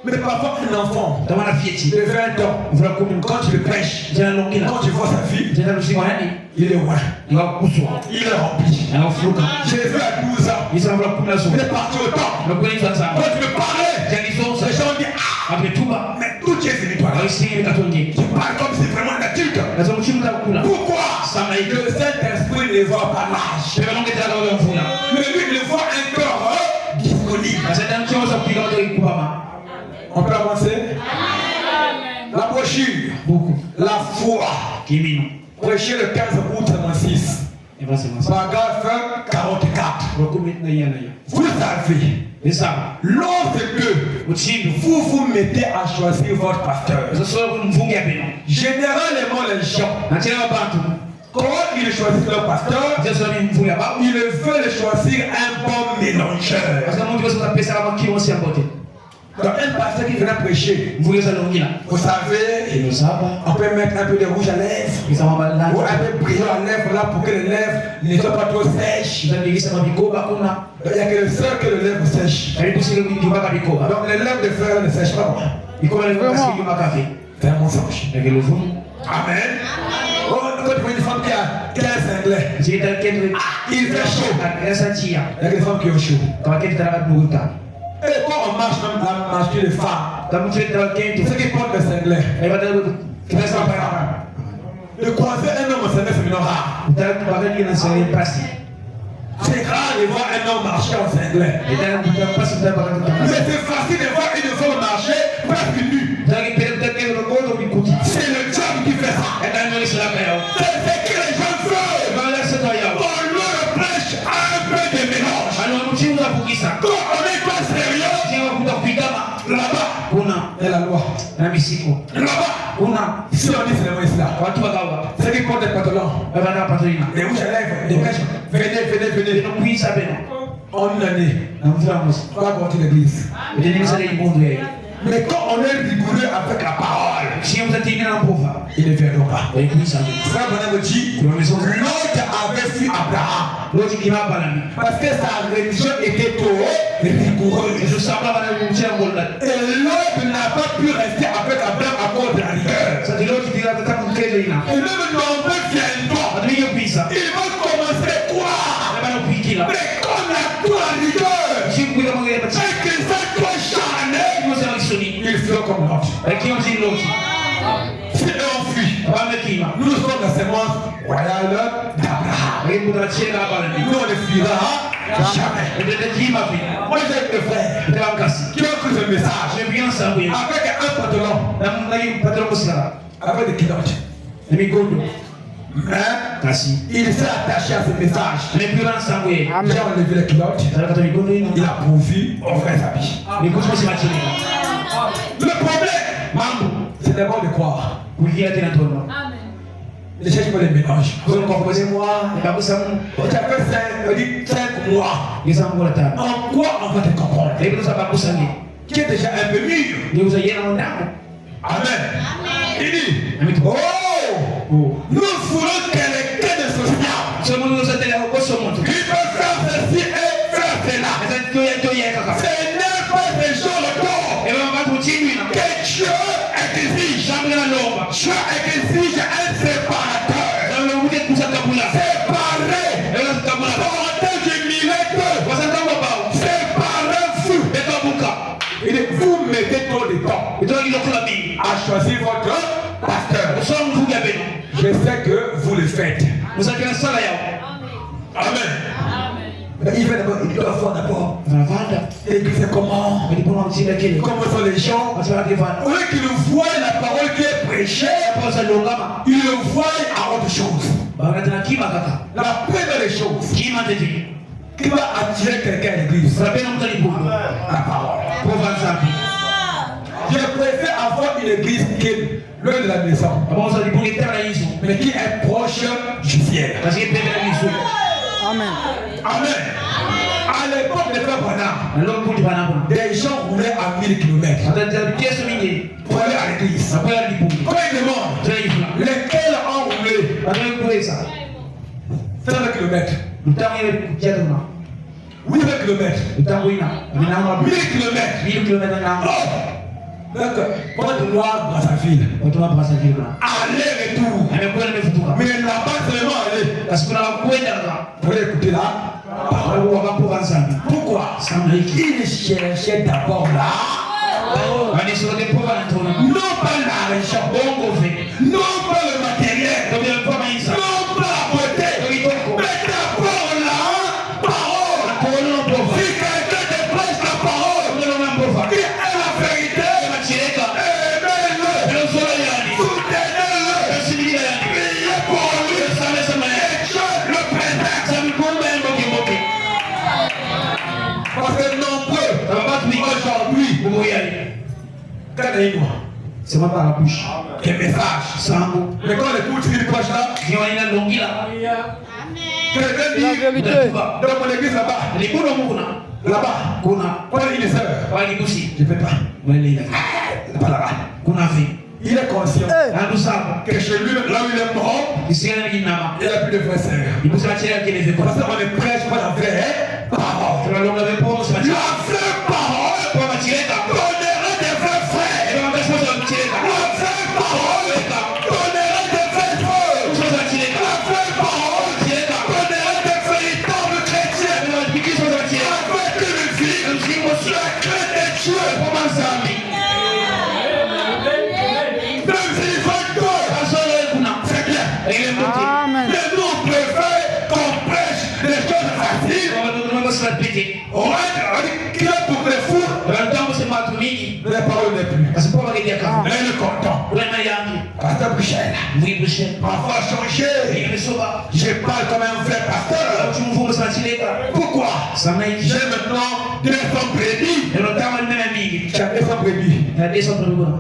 Mais parfois un enfant de 20 ans, quand tu le pêches, quand tu vois sa vie, il est loin. Il est rempli. J'ai vu à 12 ans, il est parti au temps. Quand tu me parlais, les gens disent, ah, mais tout est fini toi. Tu parles comme si vraiment un adulte. Pourquoi? Le Saint-Esprit ne voit pas l'âge. Mais lui, il voit un corps disponible. On peut avancer? La brochure, la foi, prêché le 15 août 1906. Paragraphe 44. Vous savez, lorsque vous vous mettez à choisir votre pasteur, généralement les gens, quand ils choisissent leur pasteur, ils veulent choisir un bon mélangeur. Donc un pasteur qui vient prêcher, vous savez, on peut mettre un peu de rouge à lèvres, ou un peu de brillant à lèvres là pour que les lèvres ne soient pas trop sèches. Il n'y a que le seul que les lèvres sèchent. Donc les lèvres de frère ne sèchent pas. C'est un mensonge. Amen. Quand tu vois une femme qui a un cinglé, il fait chaud. Il y a des femmes qui ont chaud. Et quand on marche, même la marche de femmes, ceux qui portent le cinglé, de croiser un homme au cinglé, c'est une rare. C'est rare de voir un homme marcher en cinglé. Mais c'est facile de voir une femme marcher presque nue. C'est le diable qui fait ça. C'est ce que les gens veulent. On leur prêche un peu de mélange. Quand on n'est pas sérieux, là-bas, il y a la loi. Là-bas, si on dit c'est le Moïse là, ceux qui portent des pantalons, les rouges à lèvres, les mèches, venez. En une année, on va grandir l'église. Mais quand on est rigoureux avec la parole, il ne viendra pas. Frère Bonham dit, l'autre avait fui Abraham. Parce que sa religion était trop rigoureuse. Et l'autre n'a pas pu rester avec Abraham à cause de la rigueur. Et même nombreux viendront. Ils vont commencer quoi? Mais comme la toi rigueur, et que ça soit charné, ils feront comme l'autre. Si eux ont fui, nous sommes la sémence royale d'Abraham. Nous on ne fuira jamais. Moi j'ai des frères qui ont pris ce message avec un pantalon, avec des culottes. Mais il s'est attaché à ce message. J'ai enlevé les culottes. Il a pourvu aux frères amis. Le problème, c'est d'abord de croire. Les gens qui me les mélangent. Vous comprenez-moi? Tu as fait 5 mois. En quoi on va te comprendre? Qui est déjà un peu mûr. Amen. Il dit, oh, nous voulons quelqu'un de social. Qui peut faire ceci et faire cela. Ce n'est pas des gens le corps. Que Dieu exige. Dieu exige un séparateur. Séparé. Porteur du millénaire. Séparez-vous. Il dit, vous mettez trop de temps à choisir votre pasteur. Je sais que vous le faites. Amen. Il doit faire d'abord. Et puis c'est comment? Comment sont les gens? Au lieu qu'ils voient la parole qui est prêchée, ils le voient à autre chose. La première des choses qui va attirer quelqu'un à l'église, la parole. Je préfère avoir une église qui est loin de la maison, mais qui est proche du ciel. Amen. Amen. À l'époque de Frère Branham, des gens roulaient à 1000 km pour aller à l'église. Quand ils demandent lesquels ont roulé 100 km, 8 km, 1000 km. Donc, pour être noir dans sa ville, aller-retour. Mais là-bas, seulement aller. Pour écouter là. Pourquoi? Il cherchait d'abord là. Non pas l'argent, non pas le matériel, non pas la beauté, mais d'abord la parole. Si quelqu'un te prêche la parole, qui est la vérité, aimez-le, soutenez-le, priez pour lui, et Dieu le préserve. Parce que nombreux, aujourd'hui, c'est moi par la bouche. des messages. Mais quand les poutres qui proches là, quelqu'un dit, dans mon église là-bas, quand il est sœur, je ne peux pas. Pas là-bas. Il est conscient que chez lui, là où il est mort, il n'a plus de frères sœurs. Parce qu'on ne prêche pas la vraie parole. La vraie parole donnera des vrais frères. La vraie parole donnera des vrais frères. La vraie parole donnera des véritables chrétiens. Avec une vie, la crainte de Dieu. Même s'il fait peur, c'est bien. Amen. Mais nous on préfère qu'on prêche des choses faciles. On va dire pour les fous. La parole n'est plus. Elle est content. Pasteur Michel. Parfois changé. Je parle comme un vrai pasteur. Pourquoi? J'ai maintenant 200 brebis. Tu as 200 brebis.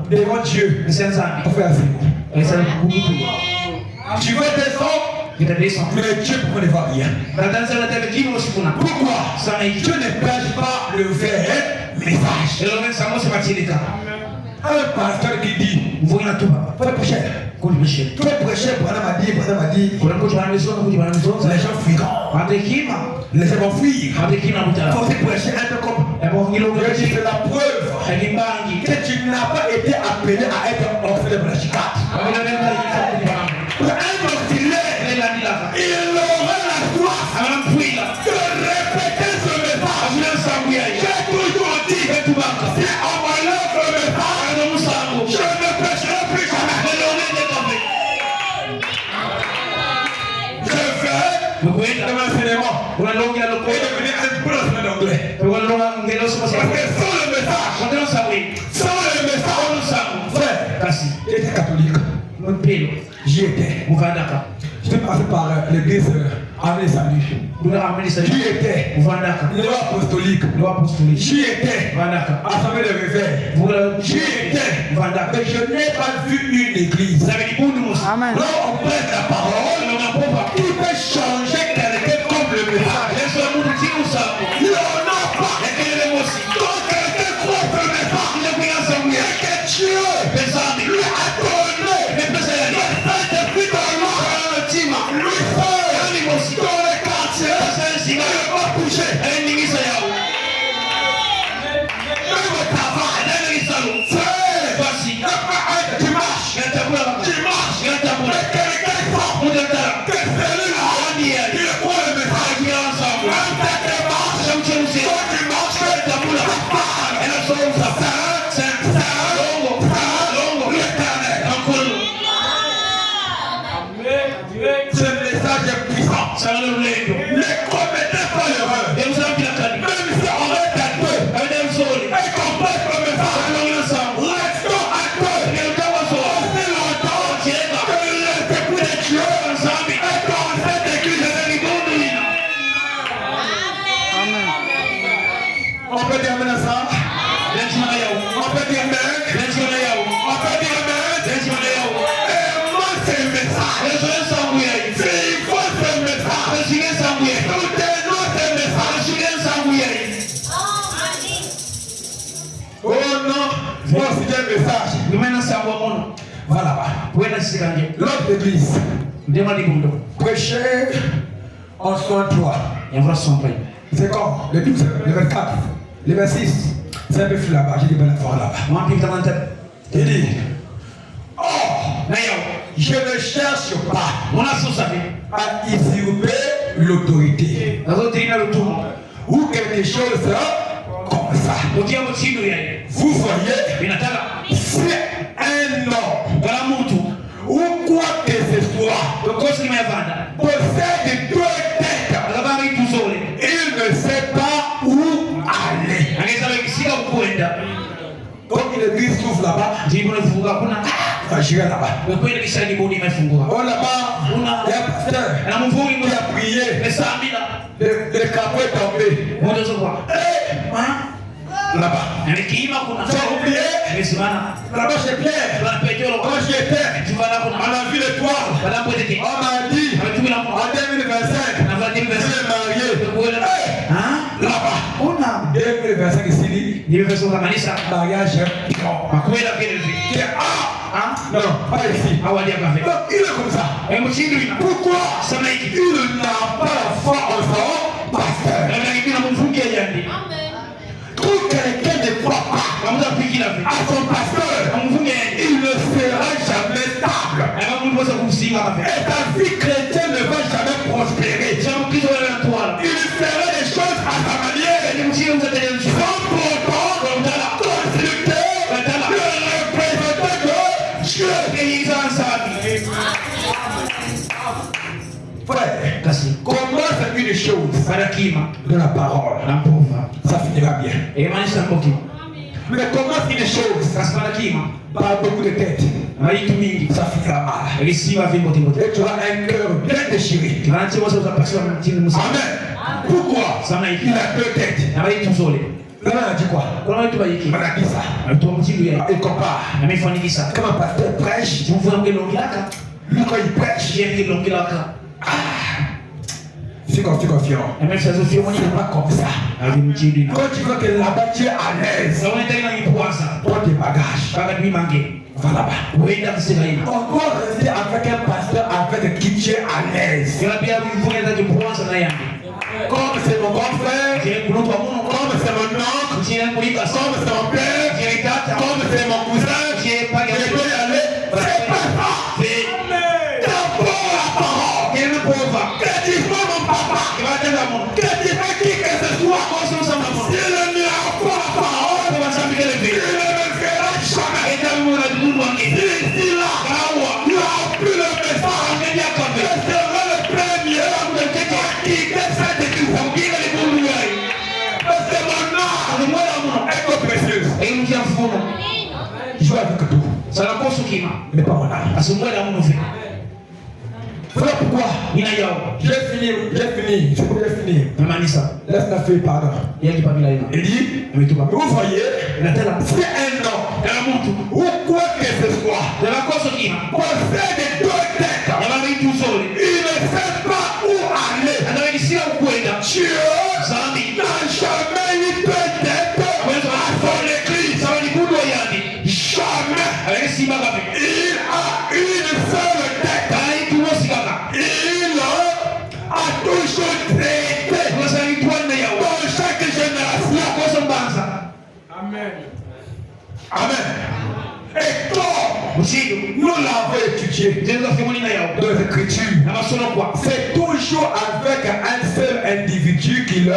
Devant Dieu. On fait assez. Tu veux descendre, mais Dieu ne va rien. Pourquoi? Dieu ne prêche pas le vrai message. Un pasteur qui dit, frère prêcher, les gens fuiront. Les gens vont fuir. Il faut aussi prêcher un peu comme. C'est la preuve que tu n'as pas été appelé à être auxiliaire de la chicane. Un auxiliaire, il aura la soif de répéter ce message. J'ai toujours dit, si on m'enlève le message, je ne pécherai plus jamais. Je vais dans l'enseignement et devenir un prof d'anglais. Parce que sans le message, frère, j'étais catholique. J'y étais. J'étais passé par l'église Avenue Salut. J'y étais. Loi apostolique. J'y étais. Assemblée de réveil. J'y étais. Mais je n'ai pas vu une église. Amen. Là, on prête la parole. Qui peut changer quelqu'un comme le message. Il n'en a pas. Quand quelqu'un croit le message, que Dieu lui a donné le Saint-Esprit dans lui seul, dans les quartiers, il ne va pas bouger. Même au travail, dimanche, mais quelqu'un sort que celui-là, il croit le message. Même dès que marche, ce message est puissant. Ne commettez pas l'erreur. Même si on reste à deux et qu'on prête le message, restons à deux. Aussi longtemps que l'Esprit de Dieu est dans cette église. Amen. On peut dire maintenant ça. On peut dire amen. On peut dire amen. Et moi c'est le message. S'il faut ce message. Soutenons ce message. Oh non, moi c'est un message. Voilà. L'autre église. Prêcher en 63. C'est quand? Le 12, le 24, le 26. C'est un peu flou là-bas. J'ai des belles affaires là-bas. Il dit, oh, je ne cherche pas à usurper l'autorité ou quelque chose comme ça. Vous voyez, c'est un homme ou quoi que ce soit possède deux têtes. Il ne sait pas où aller. Comme une église s'ouvre là-bas, va gérer là-bas. Oh là-bas, il y a un pasteur qui a prié. Le capot est tombé. Là-bas. J'ai oublié. Là-bas chez Pierre. Quand j'y étais, on a vu l'étoile. On m'a dit, en 2025, je vais marier. Là-bas. 2025 ici, mariage. Non, pas ici. Donc il est comme ça. Pourquoi il n'a pas la foi en son pasteur? Tout quelqu'un ne croit pas à son pasteur, il ne sera jamais stable. Et ta vie chrétienne ne va jamais prospérer. Il fera des choses à sa manière, sans pour autant consulter le représentant de Dieu. Frère, comment c'est une chose de la parole, ça finira bien. Mais comment c'est une chose par beaucoup de têtes, ça finira mal. Et tu as un cœur bien déchiré. Amen. Pourquoi? Il a deux têtes. Là, on a dit quoi? On a dit ça. Il compare. Quand un pasteur prêche, lui quand il prêche, c'est confiant. C'est pas comme ça. Quand tu vois que là-bas tu es à l'aise, prends tes bagages. Va là-bas. On doit rester avec un pasteur avec qui tu es à l'aise. Comme c'est mon grand frère, comme c'est mon oncle, comme c'est mon père, comme c'est mon cousin, Je joue avec tout. Ça la cause qui m'a. Mais pas mon âme. À ce moment-là, on fait. Voilà pourquoi. Il y a yao. J'ai fini. C'est fini. Mamanisa. Laisse-la faire, pardon. Il y a qui parmi là. Il dit, Mais tout va. vous voyez, La telle là. c'est un homme. Elle a monté. Ou quoi que ce soit. De la cause qui m'a. Possède deux têtes. Il va venir tout seul. Il ne sait pas où aller. Elle a ici là où est là. Dieu Zami. n'a jamais eu deux têtes. À son église. Ça va dire où doit y aller. Jamais. Avec si ma gamme. Il a une seule tête. Allez, tout le monde s'y gagne. Il a toujours traité. Vous savez, toi, il y a Dans chaque génération. la cause en bas. Amen. Et toi, Monsieur, nous l'avons étudié je vous ai fait mon inaïa. dans les Écritures. La maçon quoi. C'est toujours avec un seul individu qui le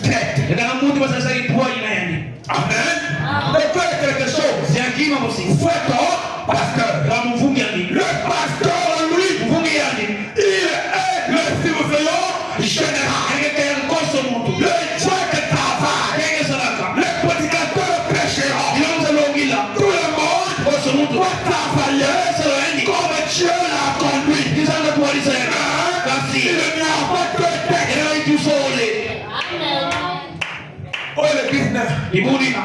traite. Et dans le monde, vous savez, toi, il y a rien. Amen. Et faire quelque chose. C'est un qui m'a aussi. Fais ton pasteur. Dans mon fou, il y a rien. Le pasteur, lui, Vous, il y a rien. il est le surveillant général. Il y a un cause au monde. Le Dieu qui travaille. Il y a un salaka. Le prédicateur prêchera. Il y a un salongi là. Tout le monde Cause au monde. doit travailler comme Dieu l'a conduit. Ils ont le pouvoir d'Israël. Il n'y a pas de tête. Il y a tout seul. Oh, le business. Il vous dit là.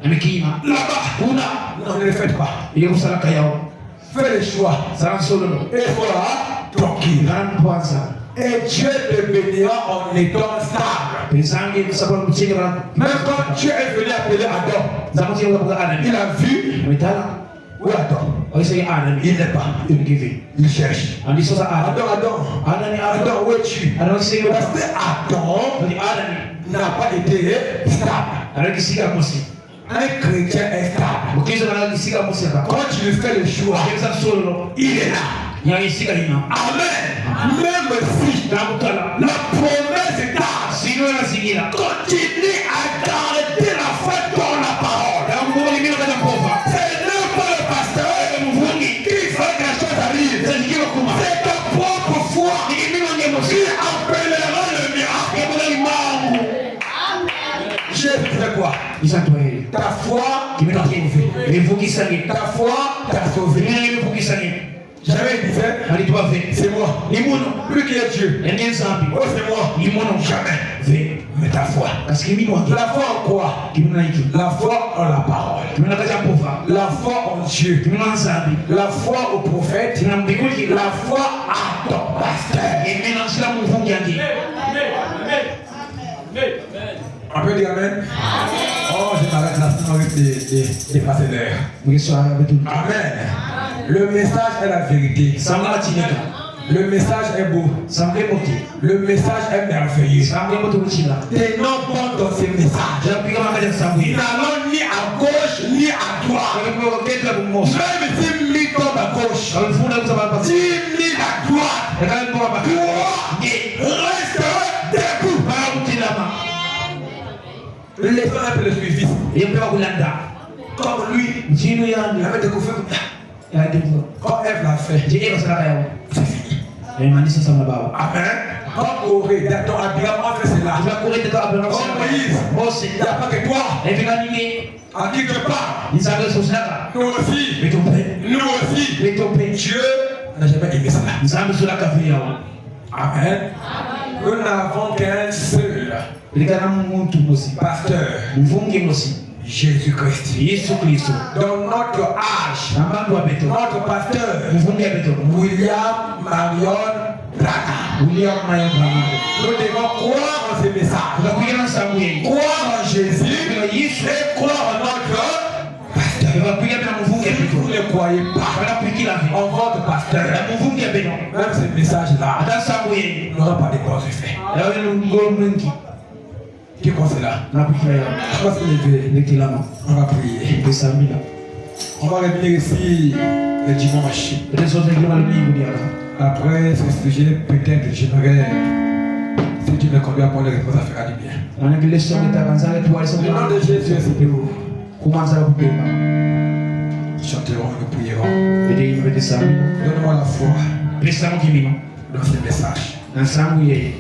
Mais qui m'a. Là-bas. Una. Non, ne le faites pas. Il y a un salaka yao. Fais le choix. Ça rend solo. Et voilà, tranquille. Garan puasa. Et Dieu te bénira en étant stable. Pensangi sabon kucing ran. Même quand Dieu est venu appeler Adam, Zaman sih udah Adam. il a vu Mitala. où est Adam. Oh saya Adam. Il n'est pas. Il give. Il cherche. Andi sosa Adam. Adam, Adam ni Adam. Adam, où es-tu? Adam sih Parce que Adam Jadi Adam ni. n'a pas été stable. Adam kisika musi. Un chrétien est stable. Mungkin sekarang kisika musi apa? Quand tu lui fais le choix, Kita solo. il est là. Yang kisika ini. Amen. Même si Kamu tahu. la promesse est tard, Sino yang sigila. continue à garder la foi dans la parole. Kamu boleh minum kata kofa. C'est non pas le pasteur qui fait que la chose arrive. Saya kira kuma. C'est ta propre foi Ini minum dia musi. qui appellera le miracle. Dia boleh mau. Jésus fait quoi? Bisa tu ini. Ta foi Kimi t'a nak sauvé. Ini fukisa ni. Ta foi t'a sauvé. Ini fukisa ni. Jamais il disait, Ali tu avais. c'est moi. Ni mono. Lui qui est Dieu. Yang dia sampai. Oh, c'est moi. Ni mono. Jamais. Ve. Mais ta foi. Parce que minum. La foi en quoi? Kimi nak itu. La foi en la parole. Kimi nak kata kofa. La foi en Dieu. Kimi nak sampai. La foi au prophète. Kimi nak bikul kita. La foi à ton pasteur. Ini nak sila mufung janji. On peut dire Amen? Oh, je m'arrête là, sinon on risque de passer l'heure. Begitu betul. Amen. Le message est la vérité. Sama cinika. Le message est beau. Sampai moti. Le message est merveilleux. Sampai betul cila. Tenons compte dans ces messages. Jangan pikir makan yang sampai. Nous n'allons ni à gauche ni à droite. Kalau kau kita bermos. Même si mi tombe à gauche, Kalau funa bisa apa si sih? mi à droite, Kalau kau apa? toi, reste debout. Kalau tidak mah. Les gens appellent le suivi. Yang kau kulanda. Comme lui, Jinu yang il avait découvert ya itu. quand Ève l'a fait. Jadi masalah kau. C'est fini. Yang manis sama bawa. Amen. Comme Corée, dans Abraham a fait cela. Kita kulit itu apa Oh Moïse, Moses. il n'y a pas que toi. Tapi kan ini À qui tu parles? di sana susah. Nous aussi. Betul. Nous aussi. Betul. Dieu n'a jamais aimé cela. Sampai sudah kafir. Amen. Nous n'avons qu'un seul Jadi kan muntu musi. pasteur, Mfungi musi. Jésus-Christ. Yesu Kristo. Dans notre âge, Namba dua betul. notre pasteur, Mfungi betul. William Marion Braga. William Mayan Bramado. Nous devons croire en ces messages. Tukakuja Samuel. Croire en Jésus Bila Yesu. et croire en notre pasteur. Tukakuja bila mfungi Si vous betul. ne croyez pas Pada pikir lagi. en votre pasteur, Na mfungi betul. même ces messages-là Ada Samuel. n'auront pas de bons effets. Lalu ngol mengi. Qui pense cela? Na pikir ya. On va se lever, Lekti lama. on va prier. Besamila. On va revenir ici le dimanche. Ada sote kima minggu dia. Après ce sujet, peut-être j'aimerais, si tu me conduis à prendre les réponses, ça fera du bien. Mana gelesho kita kan sangat tuai Le nom sebelum de Jésus est sur nous. kumanza kubeba. Nous chanterons, nous prierons. Jadi ini besamila. Donne-moi la foi Besamu kimi. dans ces messages. Na sangu yeye.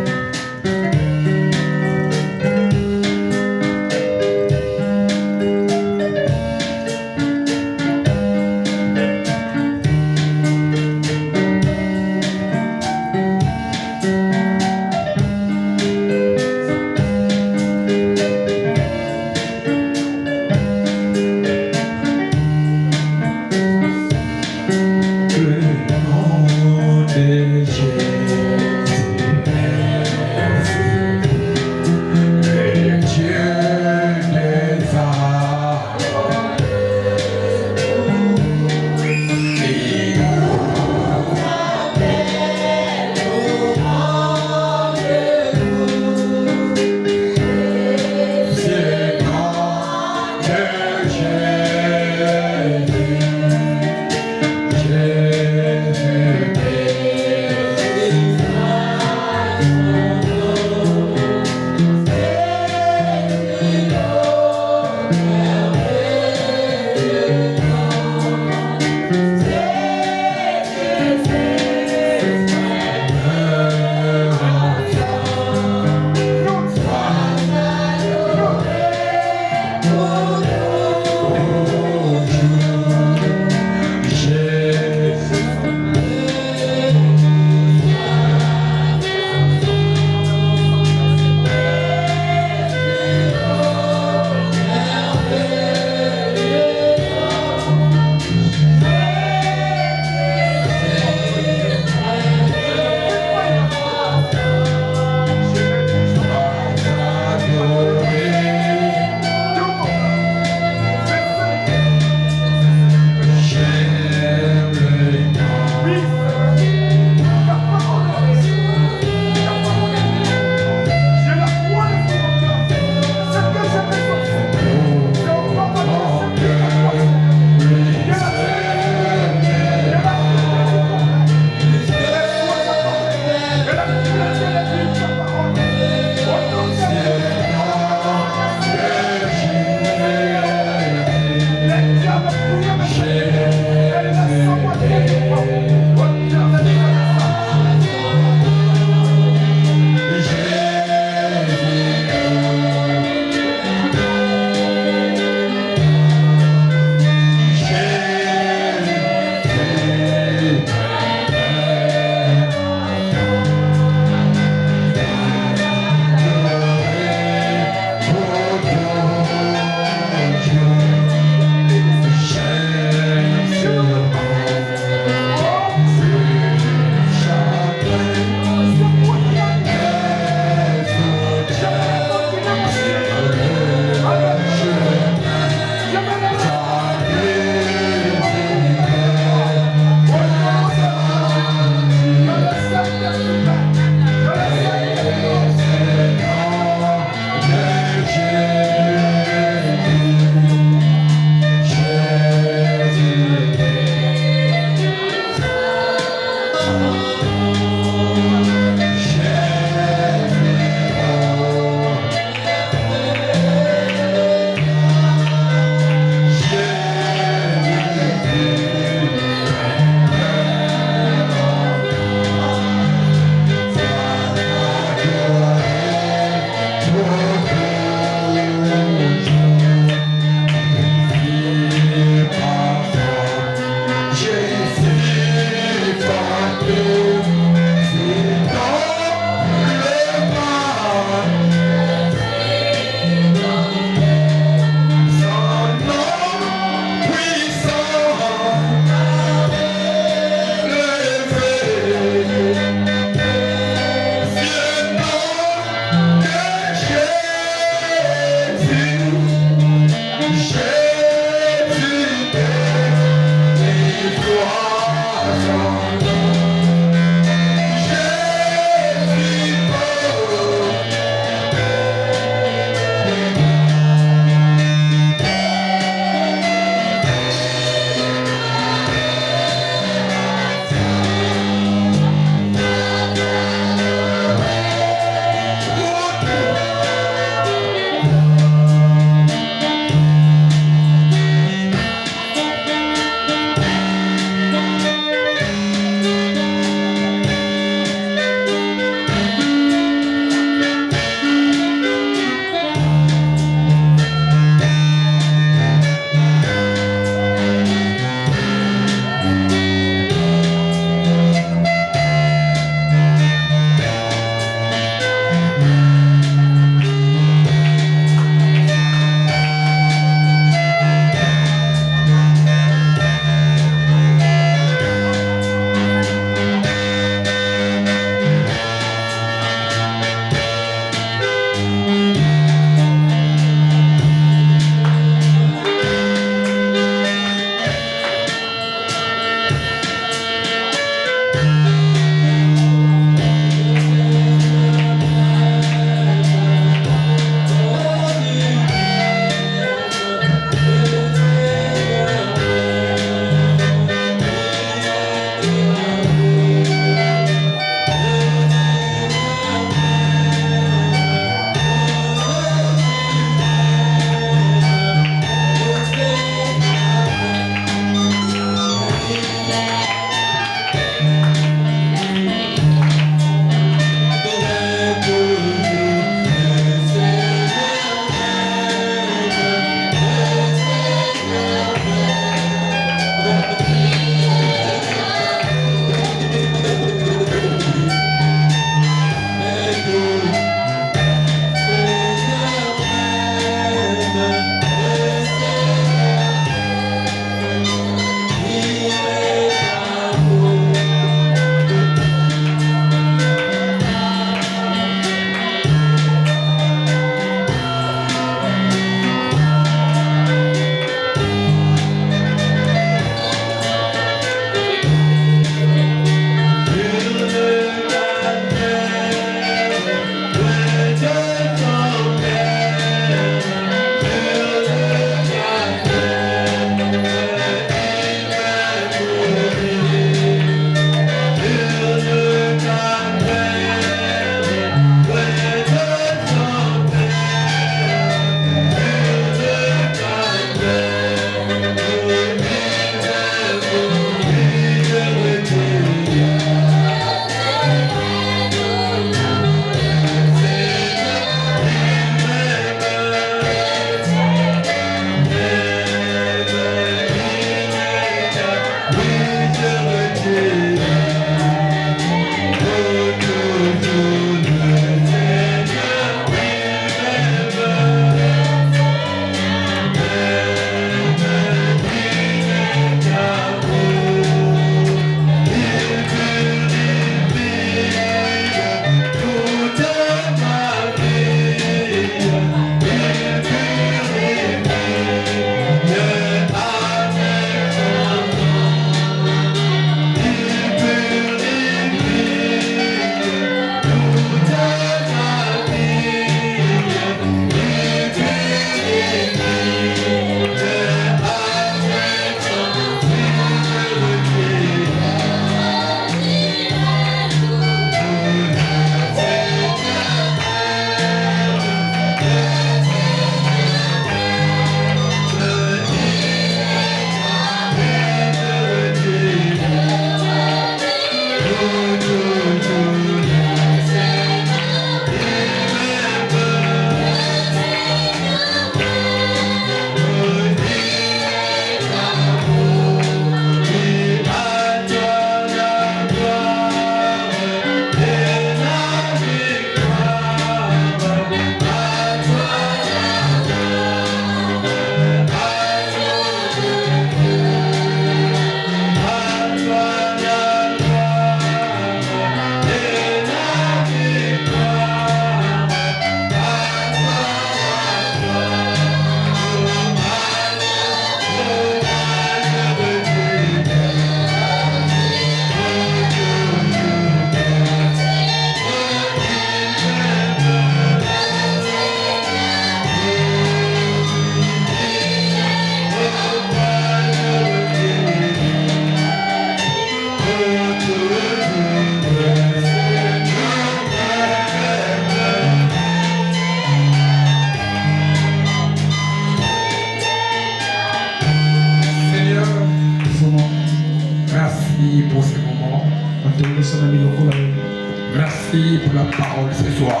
Merci pour la parole ce soir.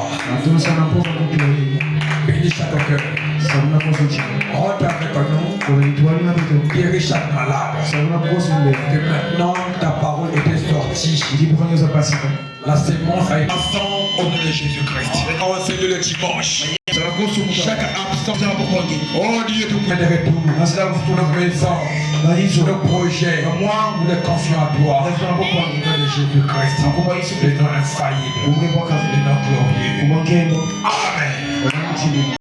Bénis chaque cœur. Rentre avec nous. Guéris chaque malade. Que maintenant ta parole était sortie. La sémence a été ensemble au nom de Jésus-Christ. Oh Seigneur, le dimanche. Chaque absent. Oh Dieu, tout près de retour. Nos maisons, nos projets, nous les confions à toi. Au nom de Jésus-Christ. Le nom infaillible. Le nom glorieux. Amen.